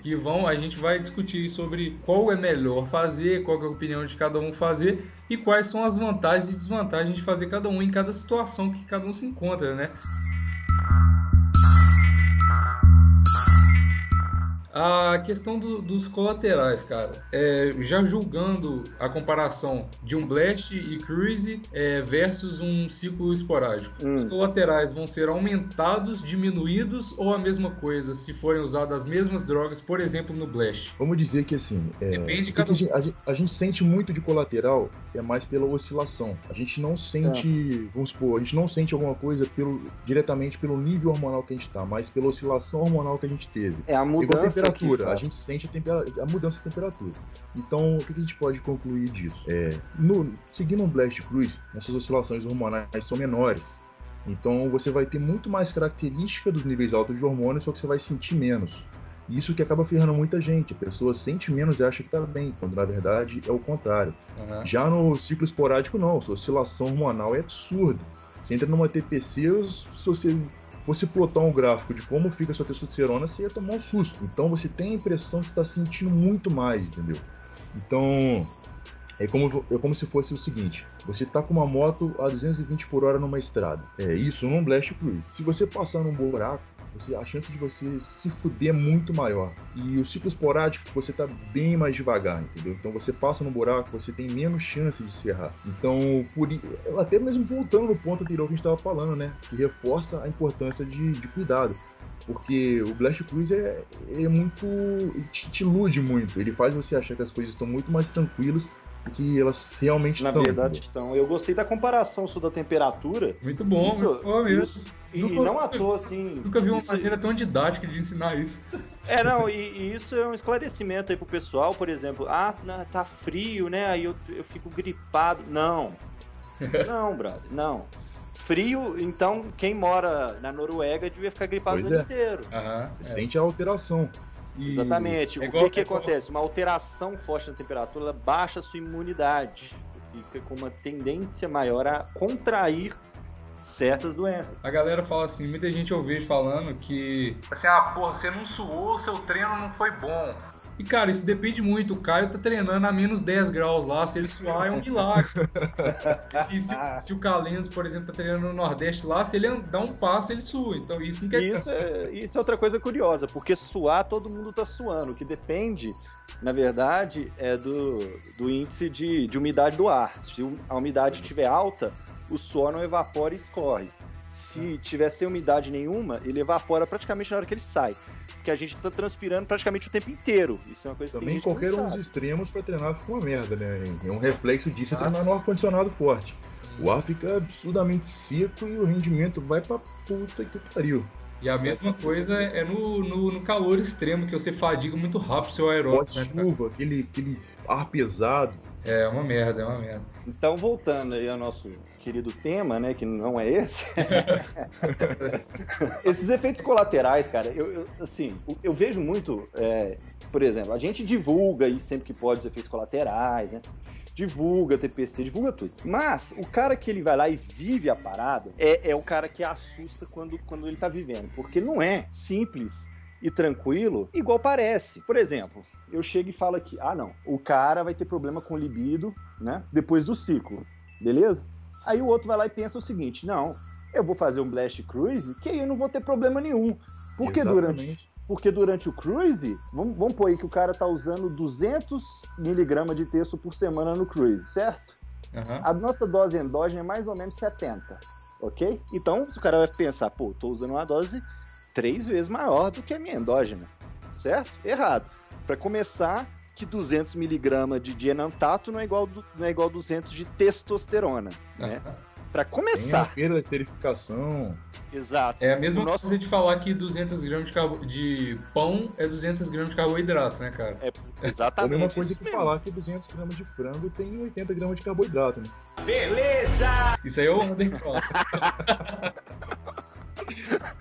a gente vai discutir sobre qual é melhor fazer, qual é a opinião de cada um fazer e quais são as vantagens e desvantagens de fazer cada um em cada situação que cada um se encontra, né? A questão dos colaterais, cara, já julgando a comparação de um Blast e Cruise versus um ciclo esporádico, os colaterais vão ser aumentados, diminuídos ou a mesma coisa se forem usadas as mesmas drogas, por exemplo, no Blast? Vamos dizer que assim, Depende de cada um. a gente sente muito de colateral mais pela oscilação. A gente não sente, vamos supor, a gente não sente alguma coisa diretamente pelo nível hormonal que a gente tá, mas pela oscilação hormonal que a gente teve. É a mudança temperatura, a gente sente a mudança de temperatura. Então, o que a gente pode concluir disso? Seguindo um Blast Cruise, essas oscilações hormonais são menores. Então, você vai ter muito mais característica dos níveis altos de hormônios, só que você vai sentir menos. Isso que acaba ferrando muita gente. A pessoa sente menos e acha que tá bem, quando na verdade é o contrário. Uhum. Já no ciclo esporádico, não. Sua oscilação hormonal é absurda. Você entra numa TPC, se você fosse plotar um gráfico de como fica a sua testosterona, você ia tomar um susto. Então você tem a impressão que está sentindo muito mais, entendeu? Então, é como se fosse o seguinte: você está com uma moto a 220 por hora numa estrada. Isso num Blast Cruise. Se você passar num buraco, a chance de você se fuder é muito maior. E o ciclo esporádico, você tá bem mais devagar, entendeu? Então você passa no buraco, você tem menos chance de se errar. Então, até mesmo voltando no ponto anterior que a gente tava falando, né? Que reforça a importância de cuidado. Porque o Blast Cruise é muito... te ilude muito. Ele faz você achar que as coisas estão muito mais tranquilas do que elas realmente estão. Na verdade estão. Eu gostei da comparação sua da temperatura. Muito bom, muito bom mesmo. E não à toa, assim... Nunca vi uma maneira tão didática de ensinar isso. Não, e isso é um esclarecimento aí pro pessoal, por exemplo, tá frio, né, aí eu fico gripado. Não, brother, não. Frio, então quem mora na Noruega devia ficar gripado o ano inteiro. Sente a alteração. Exatamente. O que acontece? Uma alteração forte na temperatura, ela baixa a sua imunidade. Você fica com uma tendência maior a contrair certas doenças. A galera fala assim, muita gente eu vejo falando que assim, porra, você não suou, seu treino não foi bom. E cara, isso depende muito. O Caio tá treinando a menos 10 graus lá, se ele suar é um milagre. E se o Calenzo, por exemplo, tá treinando no Nordeste lá, se ele dar um passo, ele sua. Então isso não quer dizer. Isso é outra coisa curiosa, porque suar, todo mundo tá suando. O que depende, na verdade, é do índice de umidade do ar. Se a umidade estiver alta, o suor não evapora e escorre. Se tiver sem umidade nenhuma, ele evapora praticamente na hora que ele sai. Porque a gente tá transpirando praticamente o tempo inteiro. Isso é uma coisa que também qualquer um dos extremos pra treinar fica uma merda, né? É um reflexo disso é treinar no ar-condicionado forte. O ar fica absurdamente seco e o rendimento vai pra puta que pariu. E a mesma coisa é no calor extremo, que você fadiga muito rápido o seu aeróbico. Pós-chuva, aquele ar pesado. É uma merda, Então, voltando aí ao nosso querido tema, né, que não é esse. Esses efeitos colaterais, cara, eu vejo muito, por exemplo, a gente divulga aí sempre que pode os efeitos colaterais, né? Divulga TPC, divulga tudo. Mas o cara que ele vai lá e vive a parada é o cara que assusta quando ele tá vivendo. Porque não é simples e tranquilo, igual parece. Por exemplo, eu chego e falo aqui, não, o cara vai ter problema com libido, né, depois do ciclo, beleza? Aí o outro vai lá e pensa o seguinte, não, eu vou fazer um Blast Cruise, que aí eu não vou ter problema nenhum. Porque durante o cruise, vamos pôr aí que o cara tá usando 200 mg de texto por semana no cruise, certo? A nossa dose endógena é mais ou menos 70, ok? Então, o cara vai pensar, tô usando uma dose 3 vezes maior do que a minha endógena, certo? Errado. Para começar, que 200 mg de enantato não é igual a 200 de testosterona, né? Para começar. Tem a perda da esterificação. Exato. É a mesma coisa de falar que 200 gramas de pão é 200 gramas de carboidrato, né, cara? Exatamente. É a mesma coisa que falar que 200 gramas de frango tem 80 gramas de carboidrato, né? Beleza! Isso aí é o Wander que fala.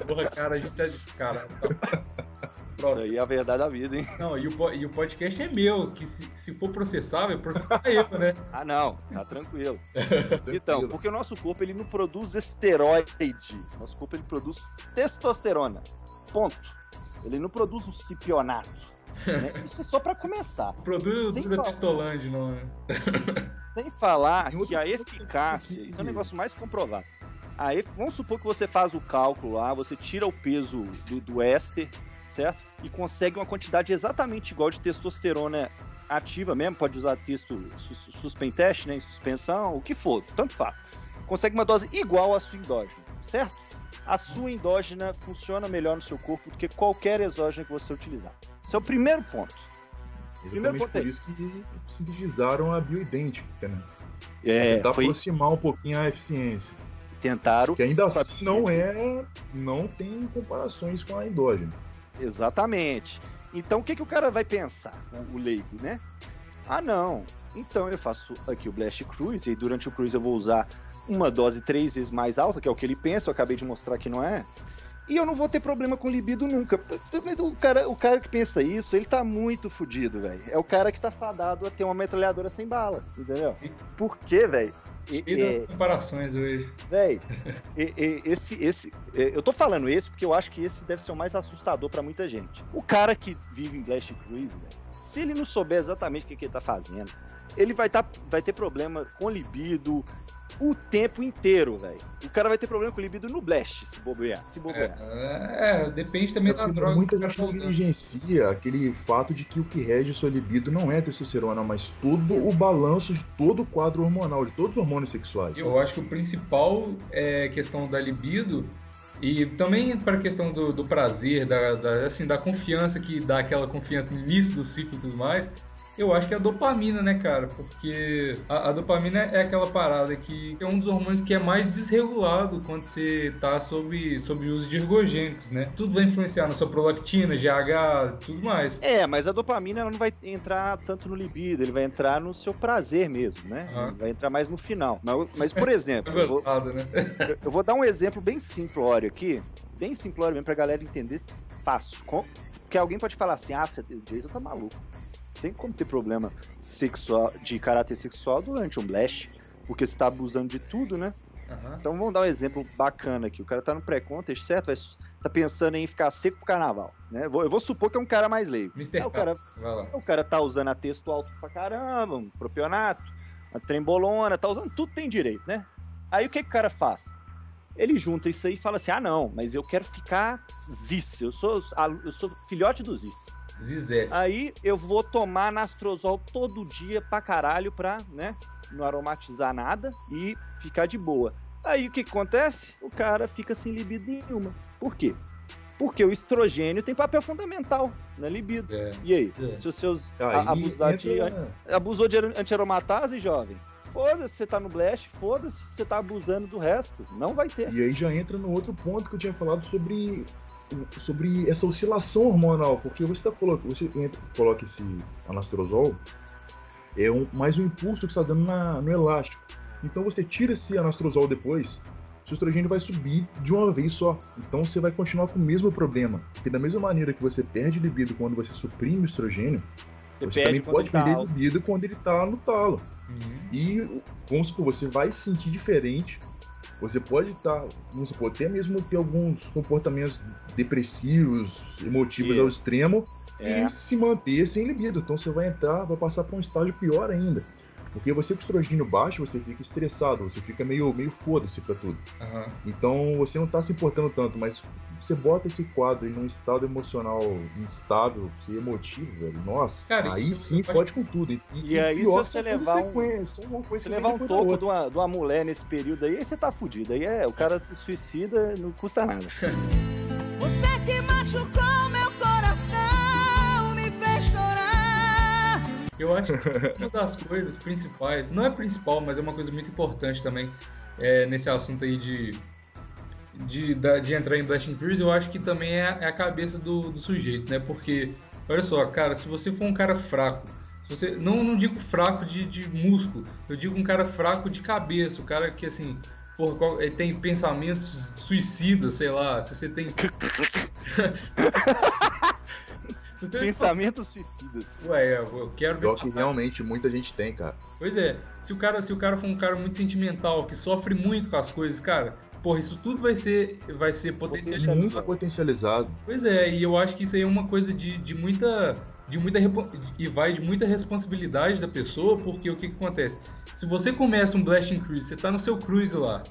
Porra, cara, a gente é... Cara, isso aí é a verdade da vida, hein? Não, e o podcast é meu, que se for processável, processar eu, né? Não, tá tranquilo. Então, porque o nosso corpo, ele não produz esteroide. Nosso corpo, ele produz testosterona. Ponto. Ele não produz o cipionato. Né? Isso é só pra começar. Produz o Testolande, não é? Sem falar que a eficácia, isso é o negócio mais comprovado. Vamos supor que você faz o cálculo lá, você tira o peso do éster, certo? E consegue uma quantidade exatamente igual de testosterona ativa mesmo, pode usar texto suspenteste, né, em suspensão, o que for, tanto faz. Consegue uma dose igual à sua endógena, certo? A sua endógena funciona melhor no seu corpo do que qualquer exógena que você utilizar. Esse é o primeiro ponto. Por isso que sintetizaram a bioidêntica, né? Tentar aproximar um pouquinho a eficiência. Tentaram. Que ainda assim não tem comparações com a endógena. Exatamente. Então o que o cara vai pensar, o leigo, né? Não, então eu faço aqui o Blast Cruise e durante o cruise eu vou usar uma dose 3 vezes mais alta, que é o que ele pensa, eu acabei de mostrar que não é. E eu não vou ter problema com libido nunca. Mas o cara que pensa isso, ele tá muito fudido, velho. É o cara que tá fadado a ter uma metralhadora sem bala, entendeu? Por quê, velho? E das comparações hoje. Véi, eu tô falando esse porque eu acho que esse deve ser o mais assustador pra muita gente. O cara que vive em Blast Cruise, véio, se ele não souber exatamente o que ele tá fazendo, ele vai ter problema com libido, o tempo inteiro, velho. O cara vai ter problema com libido no blast, se bobear. Depende também da droga. Muita gente negligencia aquele fato de que o que rege sua libido não é testosterona, mas todo o balanço de todo o quadro hormonal, de todos os hormônios sexuais. Eu acho que o principal é questão da libido e também para a questão do prazer, da confiança, que dá aquela confiança no início do ciclo e tudo mais. Eu acho que é a dopamina, né, cara? Porque a dopamina é aquela parada que é um dos hormônios que é mais desregulado quando você tá sob uso de ergogênicos, né? Tudo vai influenciar na sua prolactina, GH, tudo mais. Mas a dopamina ela não vai entrar tanto no libido, ele vai entrar no seu prazer mesmo, né? Vai entrar mais no final. Mas por exemplo, eu vou dar um exemplo bem simplório aqui, bem simplório mesmo pra galera entender fácil. Porque alguém pode falar assim, o Jason tá maluco. Tem como ter problema sexual, de caráter sexual durante um blast, porque você tá abusando de tudo, né? Então vamos dar um exemplo bacana aqui. O cara tá no pré-contest, certo? Tá pensando em ficar seco pro carnaval, né? Eu vou supor que é um cara mais leigo. O cara tá usando a texto alto pra caramba, um propionato, a trembolona, tá usando tudo, tem direito, né? Aí o que o cara faz? Ele junta isso aí e fala assim, não, mas eu quero ficar zis, eu sou filhote do zis. Zizé. Aí eu vou tomar anastrozol todo dia pra caralho pra, né, não aromatizar nada e ficar de boa. Aí o que acontece? O cara fica sem libido nenhuma. Por quê? Porque o estrogênio tem papel fundamental na libido. E aí? Se você abusou de antiaromatase, jovem, foda-se, você tá no blast, foda-se, você tá abusando do resto. Não vai ter. E aí já entra no outro ponto que eu tinha falado sobre essa oscilação hormonal, porque você coloca esse anastrozol, mais um impulso que você está dando no elástico. Então você tira esse anastrozol depois, seu estrogênio vai subir de uma vez só. Então você vai continuar com o mesmo problema. Porque da mesma maneira que você perde libido quando você suprime o estrogênio, você também pode perder libido quando ele está no talo. E, vamos supor, você vai se sentir diferente. Você pode até mesmo ter alguns comportamentos depressivos, emotivos ao extremo e se manter sem libido. Então você vai passar por um estágio pior ainda. Porque você com estrogênio baixo, você fica estressado, você fica meio foda-se pra tudo. Então você não tá se importando tanto, mas você bota esse quadro em um estado emocional instável, emotivo, velho, nossa, cara, aí sim pode com tudo. E aí se você levar um toco de uma mulher nesse período aí você tá fudido. Aí o cara se suicida, não custa nada. Você que machucou meu coração, me fez chorar. Eu acho que uma das coisas principais, não é principal, mas é uma coisa muito importante também, nesse assunto aí de entrar em Blast and Cruise, eu acho que também é a cabeça do sujeito, né? Porque, olha só, cara, se você for um cara fraco, se você não digo fraco de músculo, eu digo um cara fraco de cabeça, o cara que, assim, ele tem pensamentos suicidas, sei lá, se você tem... Pensamentos suicidas. Eu quero ver. Que realmente muita gente tem, cara. Pois é, se o cara for um cara muito sentimental, que sofre muito com as coisas, cara, isso tudo vai ser potencializado. Muito potencializado. Pois é, e eu acho que isso aí é uma coisa de muita responsabilidade da pessoa, porque o que acontece? Se você começa um Blast and Cruise, você tá no seu cruise lá,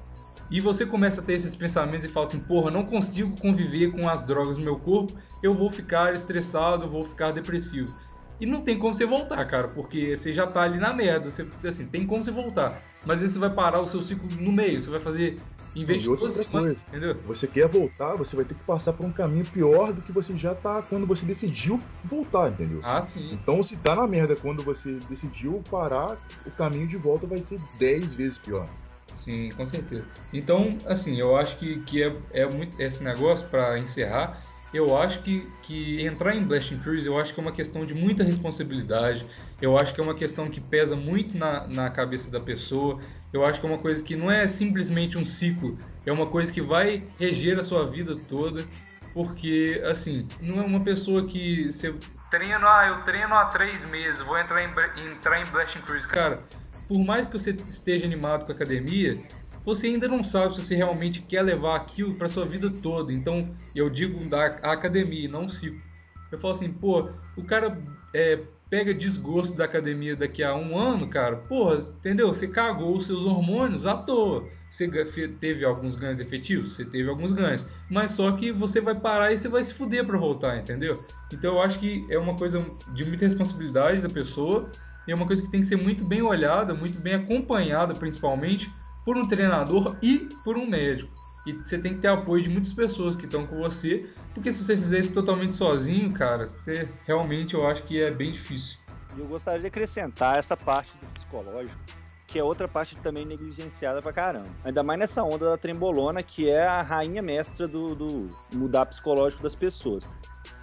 e você começa a ter esses pensamentos e fala assim, não consigo conviver com as drogas no meu corpo, eu vou ficar estressado, eu vou ficar depressivo. E não tem como você voltar, cara, porque você já tá ali na merda, assim, tem como você voltar. Mas aí você vai parar o seu ciclo no meio, você vai fazer, em vez de 12 semanas, entendeu? Você quer voltar, você vai ter que passar por um caminho pior do que você já tá quando você decidiu voltar, entendeu? Sim. Então, se tá na merda quando você decidiu parar, o caminho de volta vai ser 10 vezes pior. Sim, com certeza. Então, assim, eu acho que é muito esse negócio, para encerrar, eu acho que entrar em Blast and Cruise, eu acho que é uma questão de muita responsabilidade, eu acho que é uma questão que pesa muito na cabeça da pessoa, eu acho que é uma coisa que não é simplesmente um ciclo, é uma coisa que vai reger a sua vida toda, porque, assim, não é uma pessoa que você treina, eu treino há 3 meses, vou entrar em Blast and Cruise, cara. Por mais que você esteja animado com a academia, você ainda não sabe se você realmente quer levar aquilo para sua vida toda. Então, eu digo a academia, não o ciclo. Eu falo assim, o cara pega desgosto da academia daqui a um ano, cara, porra, entendeu? Você cagou os seus hormônios à toa. Você teve alguns ganhos efetivos? Você teve alguns ganhos. Mas só que você vai parar e você vai se fuder pra voltar, entendeu? Então eu acho que é uma coisa de muita responsabilidade da pessoa. E é uma coisa que tem que ser muito bem olhada, muito bem acompanhada, principalmente, por um treinador e por um médico. E você tem que ter apoio de muitas pessoas que estão com você, porque se você fizer isso totalmente sozinho, cara, você realmente, eu acho que é bem difícil. E eu gostaria de acrescentar essa parte do psicológico, que é outra parte também negligenciada pra caramba. Ainda mais nessa onda da trembolona, que é a rainha mestra do mudar psicológico das pessoas.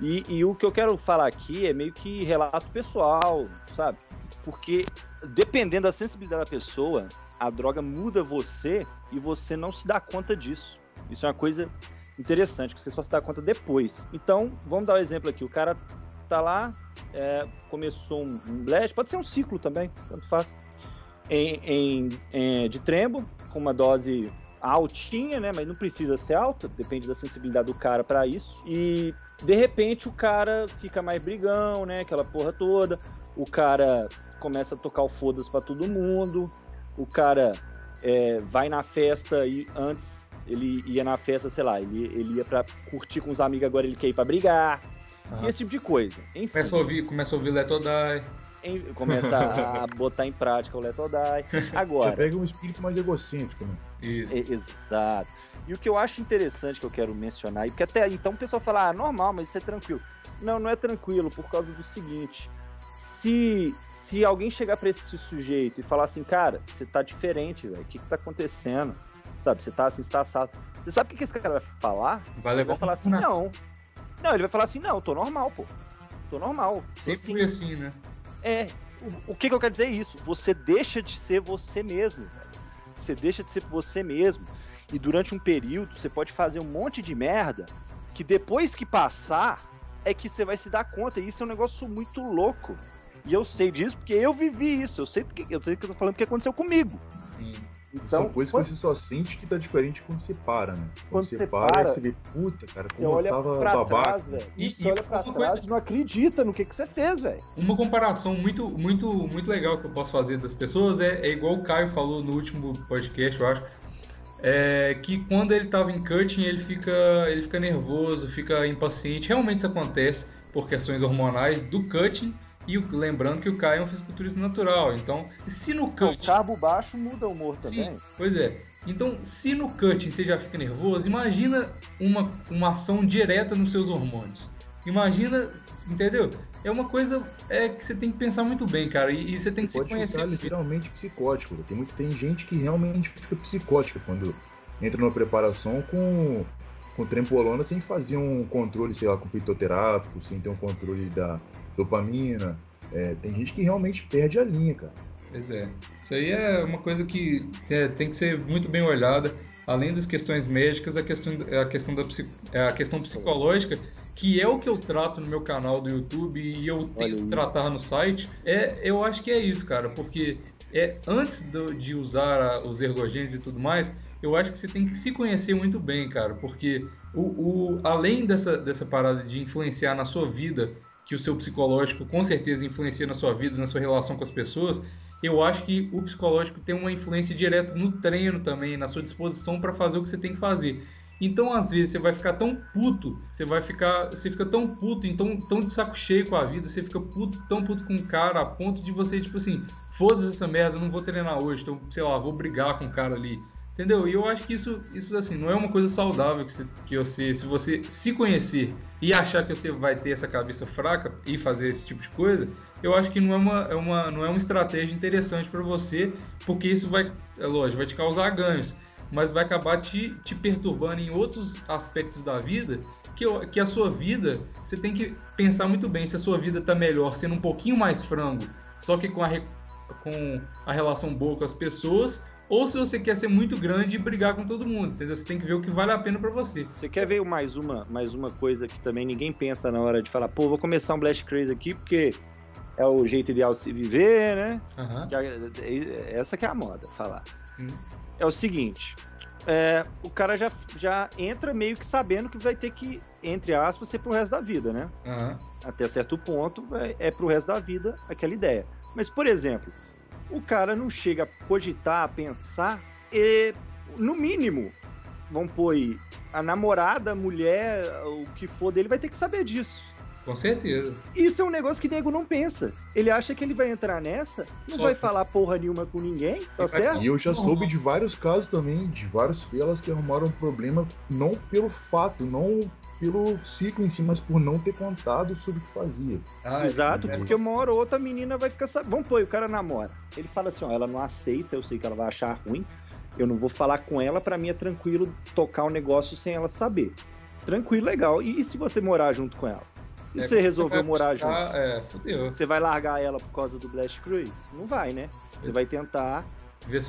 E o que eu quero falar aqui é meio que relato pessoal, sabe? Porque dependendo da sensibilidade da pessoa, a droga muda você e você não se dá conta disso. Isso é uma coisa interessante, que você só se dá conta depois. Então, vamos dar um exemplo aqui. O cara tá lá, começou um blast, pode ser um ciclo também, tanto faz, de trembo, com uma dose altinha, né? Mas não precisa ser alta, depende da sensibilidade do cara para isso. E, de repente, o cara fica mais brigão, né? Aquela porra toda. O cara começa a tocar o foda-se pra todo mundo. O cara vai na festa e antes ele ia na festa, sei lá, ele ia pra curtir com os amigos, agora ele quer ir pra brigar. E esse tipo de coisa. Enfim, começa a ouvir Let Or Die. Começa a botar em prática o Let Or Die. Agora, já pega um espírito mais egocêntrico, né? Isso. Exato. E o que eu acho interessante, que eu quero mencionar, e porque até então o pessoal fala, normal, mas isso é tranquilo. Não é tranquilo, por causa do seguinte: se alguém chegar pra esse sujeito e falar assim, cara, você tá diferente, velho, o que tá acontecendo? Sabe, você tá assim, você tá assado. Você sabe o que esse cara vai falar? Ele vai falar assim, não. Não, ele vai falar assim, não, tô normal, pô. Tô normal. Sempre foi assim, né? O que eu quero dizer é isso. Você deixa de ser você mesmo, velho. Você deixa de ser você mesmo. E durante um período, você pode fazer um monte de merda que depois que passar, é que você vai se dar conta. E isso é um negócio muito louco. E eu sei disso porque eu vivi isso. Eu sei que eu tô falando porque aconteceu comigo. Sim. Então, são coisas que você só sente que tá diferente quando você para, né? Quando você para, você vê, puta, cara, você como olha eu tava pra babaca. trás, velho. Você olha pra trás e não acredita no que você fez, velho. Uma comparação muito, muito, muito legal que eu posso fazer das pessoas é igual o Caio falou no último podcast, eu acho. Que quando ele tava em cutting, ele fica nervoso, fica impaciente. Realmente isso acontece por questões hormonais do cutting. E lembrando que o Caio é um fisiculturista natural, então se no cutting... O carbo baixo muda o humor também. Sim, pois é. Então, se no cutting você já fica nervoso, imagina uma ação direta nos seus hormônios. Imagina, entendeu? É uma coisa que você tem que pensar muito bem, cara, e você tem que se conhecer. Pode ficar literalmente psicótico. Tem gente que realmente fica psicótica quando entra numa preparação com trembolona sem fazer um controle, sei lá, com fitoterápico, sem ter um controle da dopamina. Tem gente que realmente perde a linha, cara. Pois é. Isso aí é uma coisa que tem que ser muito bem olhada. Além das questões médicas, a questão psicológica, que é o que eu trato no meu canal do YouTube e eu tento tratar no site. Eu acho que é isso, cara, porque antes de usar os ergogênicos e tudo mais, eu acho que você tem que se conhecer muito bem, cara, porque além dessa parada de influenciar na sua vida, que o seu psicológico com certeza influencia na sua vida, na sua relação com as pessoas, eu acho que o psicológico tem uma influência direta no treino também, na sua disposição para fazer o que você tem que fazer. Então, às vezes, você vai ficar tão puto, você fica tão puto, então tão de saco cheio com a vida, você fica tão puto com o cara, a ponto de você, tipo assim, foda-se essa merda, eu não vou treinar hoje, então, sei lá, vou brigar com o cara ali. Entendeu? E eu acho que isso assim, não é uma coisa saudável se você se conhecer e achar que você vai ter essa cabeça fraca e fazer esse tipo de coisa, eu acho que não é uma estratégia interessante para você, porque isso vai te causar ganhos, mas vai acabar te perturbando em outros aspectos da vida, que a sua vida, você tem que pensar muito bem se a sua vida tá melhor sendo um pouquinho mais frango, só que com a relação boa com as pessoas, ou se você quer ser muito grande e brigar com todo mundo, entendeu? Você tem que ver o que vale a pena pra você. Você quer ver mais uma coisa que também ninguém pensa na hora de falar, pô, vou começar um Blast Crazy aqui porque é o jeito ideal de se viver, né? Uhum. Essa que é a moda, falar. É o seguinte, o cara já entra meio que sabendo que vai ter que, entre aspas, ser pro resto da vida, né? Aham. Até certo ponto, é pro resto da vida aquela ideia. Mas, por exemplo, o cara não chega a cogitar, a pensar, e, no mínimo, vamos pôr aí, a namorada, a mulher, o que for dele, vai ter que saber disso. Com certeza. Isso é um negócio que o nego não pensa. Ele acha que ele vai entrar nessa, não vai falar porra nenhuma com ninguém, tá certo? E eu já soube de vários casos também, de vários felas que arrumaram problema, não pelo fato, não pelo ciclo em si, mas por não ter contado sobre o que fazia. Exato, porque uma hora ou outra a menina vai ficar sabendo. Vamos pôr, o cara namora. Ele fala assim, ó, ela não aceita, eu sei que ela vai achar ruim, eu não vou falar com ela, pra mim é tranquilo tocar o negócio sem ela saber. Tranquilo, legal. E se você morar junto com ela? E você resolveu morar junto? Fudeu. Você vai largar ela por causa do Blast Cruise? Não vai, né? Você vai tentar...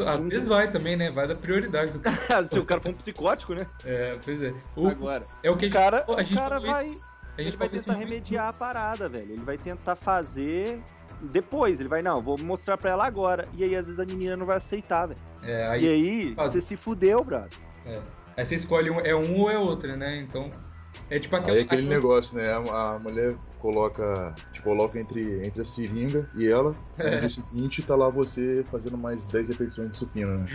Às vezes vai também, né? Vai da prioridade do cara. Se o cara for um psicótico, né? Pois é. Agora, é o que o cara vai... Ele vai tentar remediar a parada, velho. Ele vai tentar fazer depois. Ele vai, não, vou mostrar pra ela agora. E aí, às vezes, a menina não vai aceitar, velho. E aí, você se fudeu, brother. Aí você escolhe um ou é outra, né? Então... É tipo aquele negócio, né? A mulher te coloca entre a seringa e ela, no dia seguinte tá lá você fazendo mais 10 repetições de supino, né?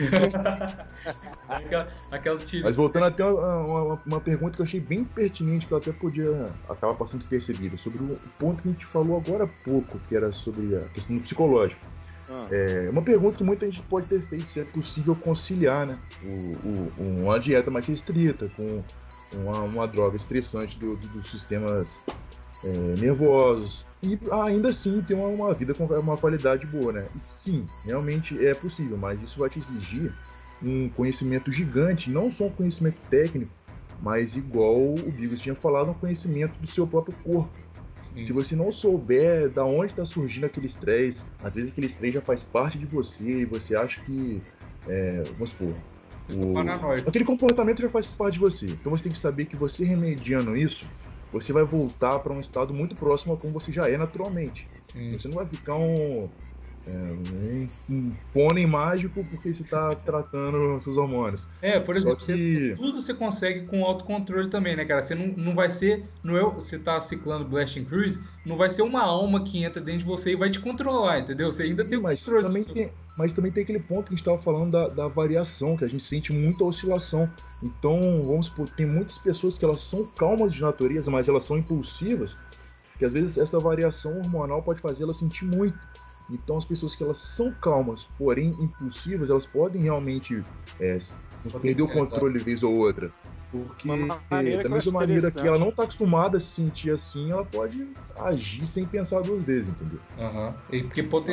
Aquela tira. Mas voltando até uma pergunta que eu achei bem pertinente, que eu até podia acabar passando despercebida, sobre o ponto que a gente falou agora há pouco, que era sobre a questão do psicológico. É uma pergunta que muita gente pode ter feito, se é possível conciliar, né? Uma dieta mais restrita com uma droga estressante dos sistemas nervosos e ainda assim ter uma vida com uma qualidade boa, né? E sim, realmente é possível, mas isso vai te exigir um conhecimento gigante, não só um conhecimento técnico, mas igual o Bigos tinha falado, um conhecimento do seu próprio corpo. Sim. Se você não souber da onde está surgindo aquele estresse, às vezes aquele estresse já faz parte de você e você acha que, vamos supor, aquele comportamento já faz parte de você. Então você tem que saber que você remediando isso, você vai voltar para um estado muito próximo a como você já é naturalmente. Você não vai ficar um pônei mágico porque você está tratando seus hormônios. Por exemplo, tudo você consegue com autocontrole também, né, cara? Você não vai ser... você tá ciclando Blasting Cruise, não vai ser uma alma que entra dentro de você e vai te controlar, entendeu? Você ainda tem o controle. Mas também tem aquele ponto que a gente estava falando da variação, que a gente sente muita oscilação. Então, vamos supor, tem muitas pessoas que elas são calmas de natureza, mas elas são impulsivas, que às vezes essa variação hormonal pode fazer elas sentir muito. Então, as pessoas que elas são calmas, porém impulsivas, elas podem realmente perder o controle vez ou outra. Porque, da mesma maneira que ela não está acostumada a se sentir assim, ela pode agir sem pensar duas vezes, entendeu? Uma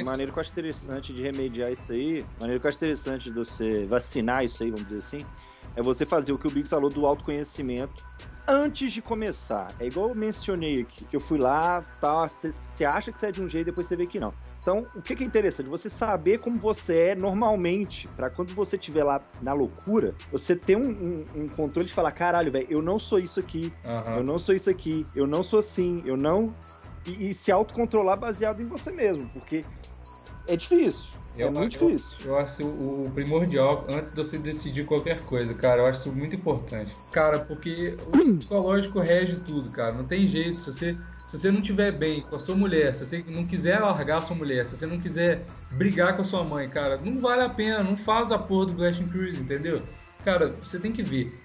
maneira que eu acho interessante de remediar isso aí, uma maneira que eu acho interessante de você vacinar isso aí, vamos dizer assim, é você fazer o que o Bigos falou do autoconhecimento antes de começar. É igual eu mencionei aqui, que eu fui lá, tá, você acha que você é de um jeito, depois você vê que não. Então, o que é interessante? Você saber como você é normalmente, pra quando você estiver lá na loucura, você ter um controle de falar, caralho, velho, eu não sou isso aqui, eu não sou isso aqui, eu não sou assim, eu não... E se autocontrolar baseado em você mesmo, porque é difícil. É muito difícil. Eu acho o primordial, antes de você decidir qualquer coisa, cara, eu acho isso muito importante. Cara, porque o psicológico rege tudo, cara. Não tem jeito. Se você não estiver bem com a sua mulher, se você não quiser largar a sua mulher, se você não quiser brigar com a sua mãe, cara, não vale a pena. Não faz a porra do Blasting Cruise, entendeu? Cara, você tem que ver.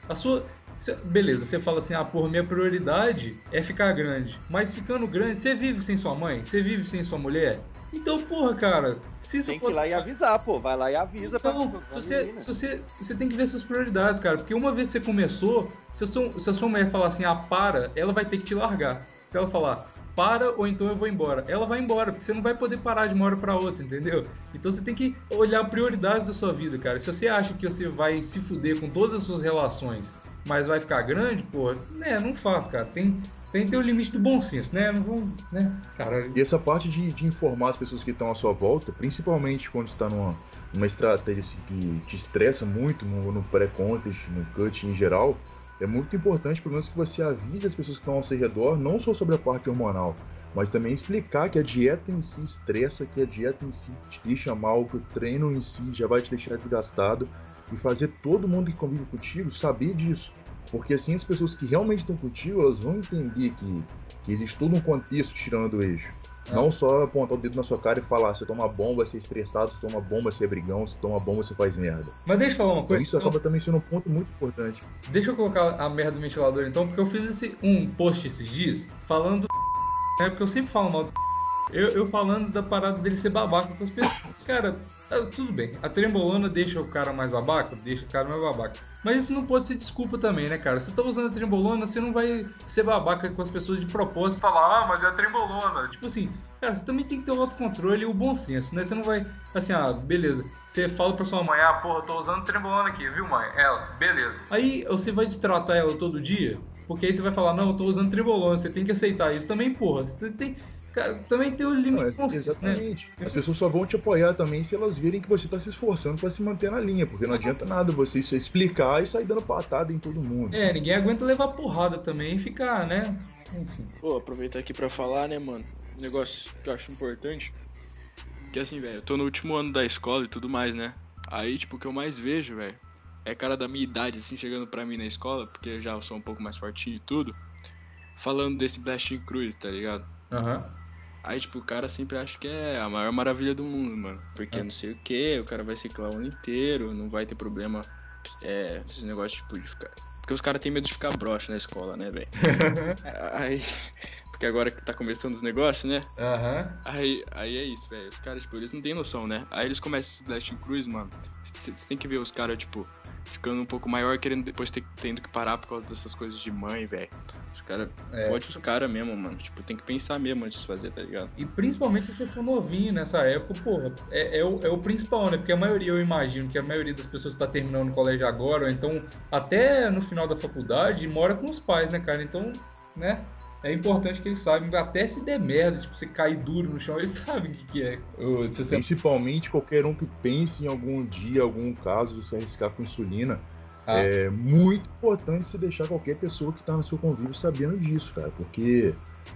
Beleza, você fala assim, minha prioridade é ficar grande. Mas ficando grande, você vive sem sua mãe? Você vive sem sua mulher? Então, porra, cara, se isso tem que ir lá e avisar, pô. Vai lá e avisa então, você tem que ver suas prioridades, cara. Porque uma vez que você começou, se a sua mulher falar assim, para, ela vai ter que te largar. Se ela falar, para ou então eu vou embora, ela vai embora, porque você não vai poder parar de uma hora pra outra, entendeu? Então você tem que olhar prioridades da sua vida, cara. Se você acha que você vai se fuder com todas as suas relações, mas vai ficar grande, pô, não faz, cara. Tem que ter o limite do bom senso, né? Não vamos, né? Caralho. E essa parte de informar as pessoas que estão à sua volta, principalmente quando está numa estratégia que te estressa muito, no pré-contest, no cut em geral, é muito importante, pelo menos, que você avise as pessoas que estão ao seu redor, não só sobre a parte hormonal, mas também explicar que a dieta em si estressa, que a dieta em si te deixa mal, que o treino em si já vai te deixar desgastado, e fazer todo mundo que convive contigo saber disso. Porque assim as pessoas que realmente estão contigo, elas vão entender que existe todo um contexto tirando do eixo. Não só apontar o dedo na sua cara e falar, se toma bomba, você é estressado, se toma bomba, você é brigão, se toma bomba, você faz merda. Mas deixa eu falar uma coisa. Isso acaba também sendo um ponto muito importante. Deixa eu colocar a merda do ventilador então, porque eu fiz um post esses dias falando do porque eu sempre falo mal do eu falando da parada dele ser babaca com as pessoas. Cara, tudo bem, a trembolona deixa o cara mais babaca? Deixa o cara mais babaca. Mas isso não pode ser desculpa também, né, cara? Você tá usando a trembolona, você não vai ser babaca com as pessoas de propósito e falar, mas é a trembolona. Tipo assim, cara, você também tem que ter o autocontrole e o bom senso, né? Você não vai, assim, beleza. Você fala pra sua mãe, porra, eu tô usando trembolona aqui, viu, mãe? Ela, beleza. Aí você vai destratar ela todo dia, porque aí você vai falar, não, eu tô usando trembolona, você tem que aceitar isso também, porra. Você tem... Cara, também tem o limite consciente, exatamente. Né? As pessoas só vão te apoiar também se elas virem que você tá se esforçando pra se manter na linha, porque não adianta nada você se explicar e sair dando patada em todo mundo. Ninguém aguenta levar porrada também e ficar, né? Enfim. Pô, aproveitar aqui pra falar, né, mano, um negócio que eu acho importante, que assim, velho, eu tô no último ano da escola e tudo mais, né? Aí, tipo, o que eu mais vejo, velho, é cara da minha idade, assim, chegando pra mim na escola, porque eu já sou um pouco mais fortinho e tudo, falando desse Blasting Cruise, tá ligado? Aham. Aí, tipo, o cara sempre acha que é a maior maravilha do mundo, mano. Porque não sei o que, o cara vai ciclar o ano inteiro, não vai ter problema, esses negócios, tipo, de ficar... Porque os caras têm medo de ficar broxa na escola, né, velho? Aí... Porque agora que tá começando os negócios, né? Aham. Aí é isso, velho. Os caras, tipo, eles não têm noção, né? Aí eles começam esse Blasting Cruise, mano. Você tem que ver os caras, tipo, ficando um pouco maior, querendo depois tendo que parar por causa dessas coisas de mãe, velho. Os caras, fode os caras mesmo, mano. Tipo, tem que pensar mesmo antes de fazer, tá ligado? E principalmente se você for novinho nessa época, porra, é o principal, né? Porque a maioria, eu imagino que a maioria das pessoas que tá terminando o colégio agora, ou então até no final da faculdade, mora com os pais, né, cara? Então, né? É importante que eles saibam, até se der merda, tipo, você cair duro no chão, eles sabem o que é. Principalmente qualquer um que pense em algum dia, algum caso de se arriscar com insulina, é muito importante você deixar qualquer pessoa que tá no seu convívio sabendo disso, cara, porque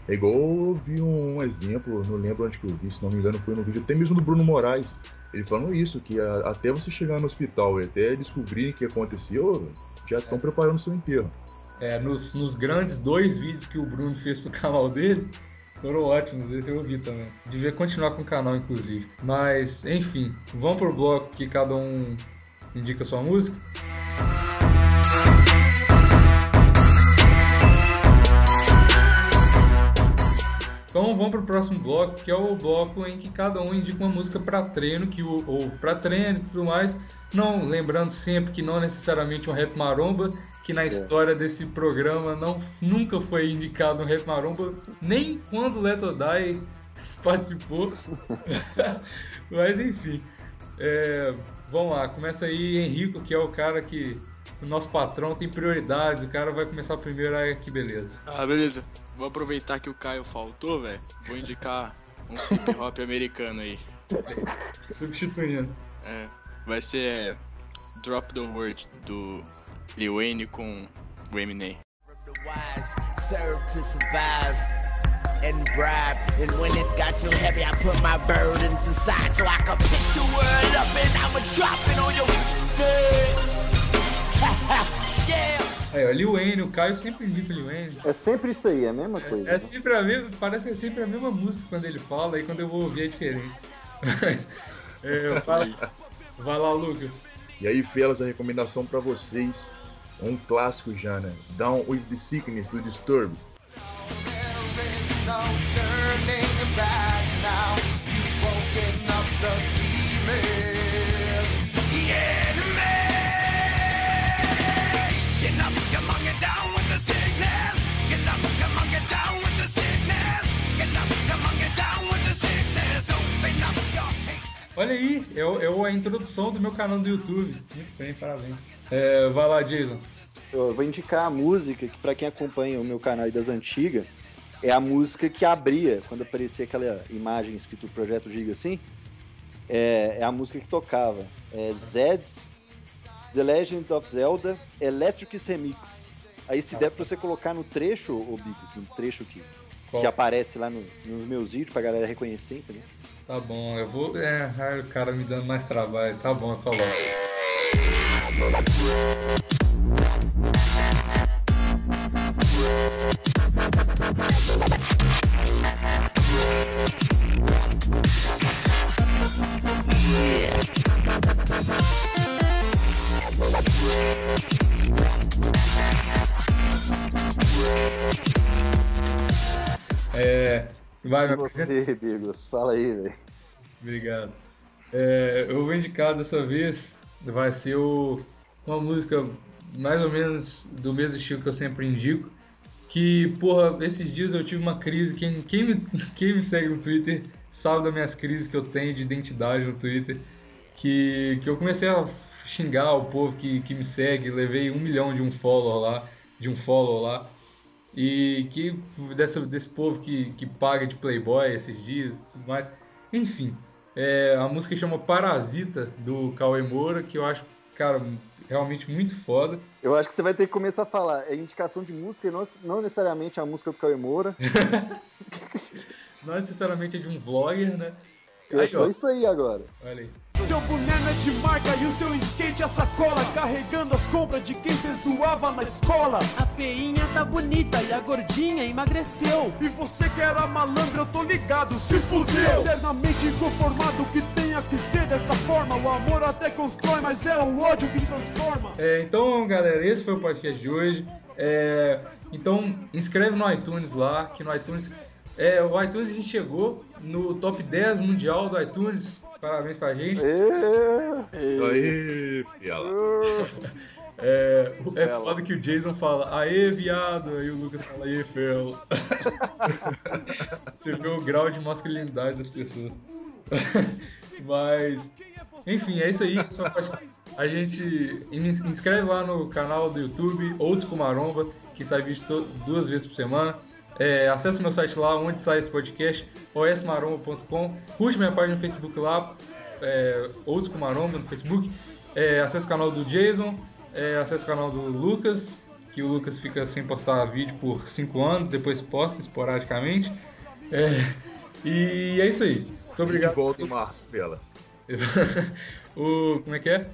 é igual eu vi um exemplo, não lembro onde que eu vi, se não me engano foi no vídeo, até mesmo do Bruno Moraes, ele falando isso, que até você chegar no hospital e até descobrir o que aconteceu, já estão preparando o seu enterro. Nos grandes 2 vídeos que o Bruno fez pro canal dele, foram ótimos, esse eu ouvi também. Devia continuar com o canal, inclusive. Mas, enfim, vamos pro bloco que cada um indica sua música. Então vamos pro próximo bloco, que é o bloco em que cada um indica uma música para treino, que ouve para treino e tudo mais. Não, lembrando sempre que não necessariamente um rap maromba, que na história desse programa nunca foi indicado um rap maromba, nem quando o Let Or Die participou. Mas enfim, vamos lá, começa aí Henrico, que é o cara que o nosso patrão tem prioridades, o cara vai começar primeiro, aí que beleza. Beleza. Vou aproveitar que o Caio faltou, velho. Vou indicar um hip hop americano aí. Substituindo. Vai ser Drop the Word do Lil Wayne com o Eminem. Serve to survive and bribe. And when it got too heavy, I put my burden to side so I could pick the word up and I'ma drop it on your head. Yeah. Aí, ó, Lil Wayne, o Caio sempre indica o Lil Wayne. É sempre isso aí, é a mesma coisa. É sempre a mesma, parece que é sempre a mesma música quando ele fala, aí quando eu vou ouvir é diferente. Vai lá, Lucas. E aí, Felas, a recomendação pra vocês, um clássico já, né? Down with the Sickness, do Disturbed. Olha aí, é a introdução do meu canal do YouTube. Muito bem, parabéns. Vai lá, Jason. Eu vou indicar a música que, pra quem acompanha o meu canal das antigas, é a música que abria, quando aparecia aquela imagem escrito Projeto Giga assim, é a música que tocava. Zed's The Legend of Zelda Electric Remix. Aí se der pra você colocar no trecho, ô Bigos, no trecho que Qual? aparece lá nos meus vídeos pra galera reconhecer, entendeu? Tá bom, eu vou. Ai, o cara me dando mais trabalho. Tá bom, eu coloco. Vai, E meu você, Bigos? Fala aí, velho. Obrigado. Eu vou indicar dessa vez, vai ser uma música mais ou menos do mesmo estilo que eu sempre indico. Que, porra, esses dias eu tive uma crise. Quem me segue no Twitter sabe das minhas crises que eu tenho de identidade no Twitter. Que eu comecei a xingar o povo que me segue, levei 1 milhão de um follow lá. E que desse povo que paga de playboy esses dias e tudo mais. Enfim, a música chama Parasita, do Cauê Moura, que eu acho, cara, realmente muito foda. Eu acho que você vai ter que começar a falar. É indicação de música e não necessariamente a música do Cauê Moura. Não necessariamente é de um vlogger, né? É só isso aí agora. Olha aí. Seu boné não é de marca e o seu skate é sacola, carregando as compras de quem cê zoava na escola. A feinha tá bonita e a gordinha emagreceu. E você que era malandro, eu tô ligado, se fudeu. Eternamente inconformado que tenha que ser dessa forma. O amor até constrói, mas é o ódio que transforma. Então, galera, esse foi o podcast de hoje. Então, inscreve no iTunes lá, que no iTunes... o iTunes a gente chegou no top 10 mundial do iTunes. Parabéns pra gente. Aí, fiala. Foda que o Jason fala, aê, viado, aí o Lucas fala, aê, fel. Você vê o grau de masculinidade das pessoas. Mas, enfim, é isso aí. A gente inscreve lá no canal do YouTube, Outros com Maromba, que sai vídeo 2 vezes por semana. Acesse meu site lá, onde sai esse podcast, osmaromba.com. Curte minha página no Facebook lá, Outros com Maromba no Facebook. Acesse o canal do Jason, acesse o canal do Lucas, que o Lucas fica sem postar vídeo por 5 anos, depois posta esporadicamente. E é isso aí. Muito obrigado. De volta em março, pelas. Como é que é?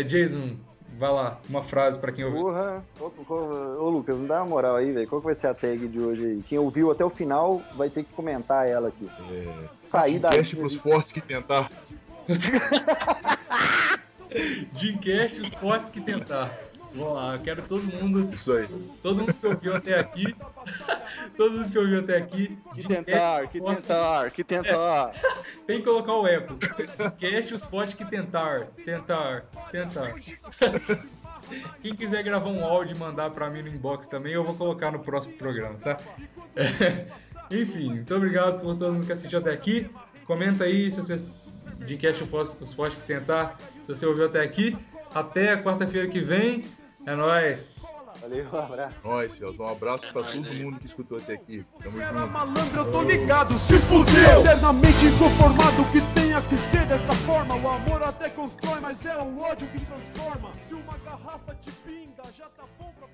Jason, vai lá, uma frase pra quem ouviu. Porra, ô Lucas, não dá uma moral aí, velho. Qual que vai ser a tag de hoje aí? Quem ouviu até o final vai ter que comentar ela aqui. Sair da... Teste pros fortes que tentar. Dreamcast, os fortes que tentar. Vamos lá, eu quero todo mundo. Isso aí. Todo mundo que ouviu até aqui. Todo mundo que ouviu até aqui. Que tentar. Tem que colocar o eco. Dreamcast, os fortes que tentar. Quem quiser gravar um áudio e mandar pra mim no inbox também, eu vou colocar no próximo programa, tá? Enfim, muito obrigado por todo mundo que assistiu até aqui. Comenta aí se você... Dreamcast, os fortes que tentar. Se você ouviu até aqui. Até quarta-feira que vem. É nóis. Valeu, um abraço. Nós, Celso. Um abraço pra todo mundo que escutou até aqui. Tamo Era junto. malandro, eu tô ligado, se fudeu. Eternamente inconformado que tenha que ser dessa forma. O amor até constrói, mas é o ódio que transforma. Se uma garrafa te pinga, já tá bom pra...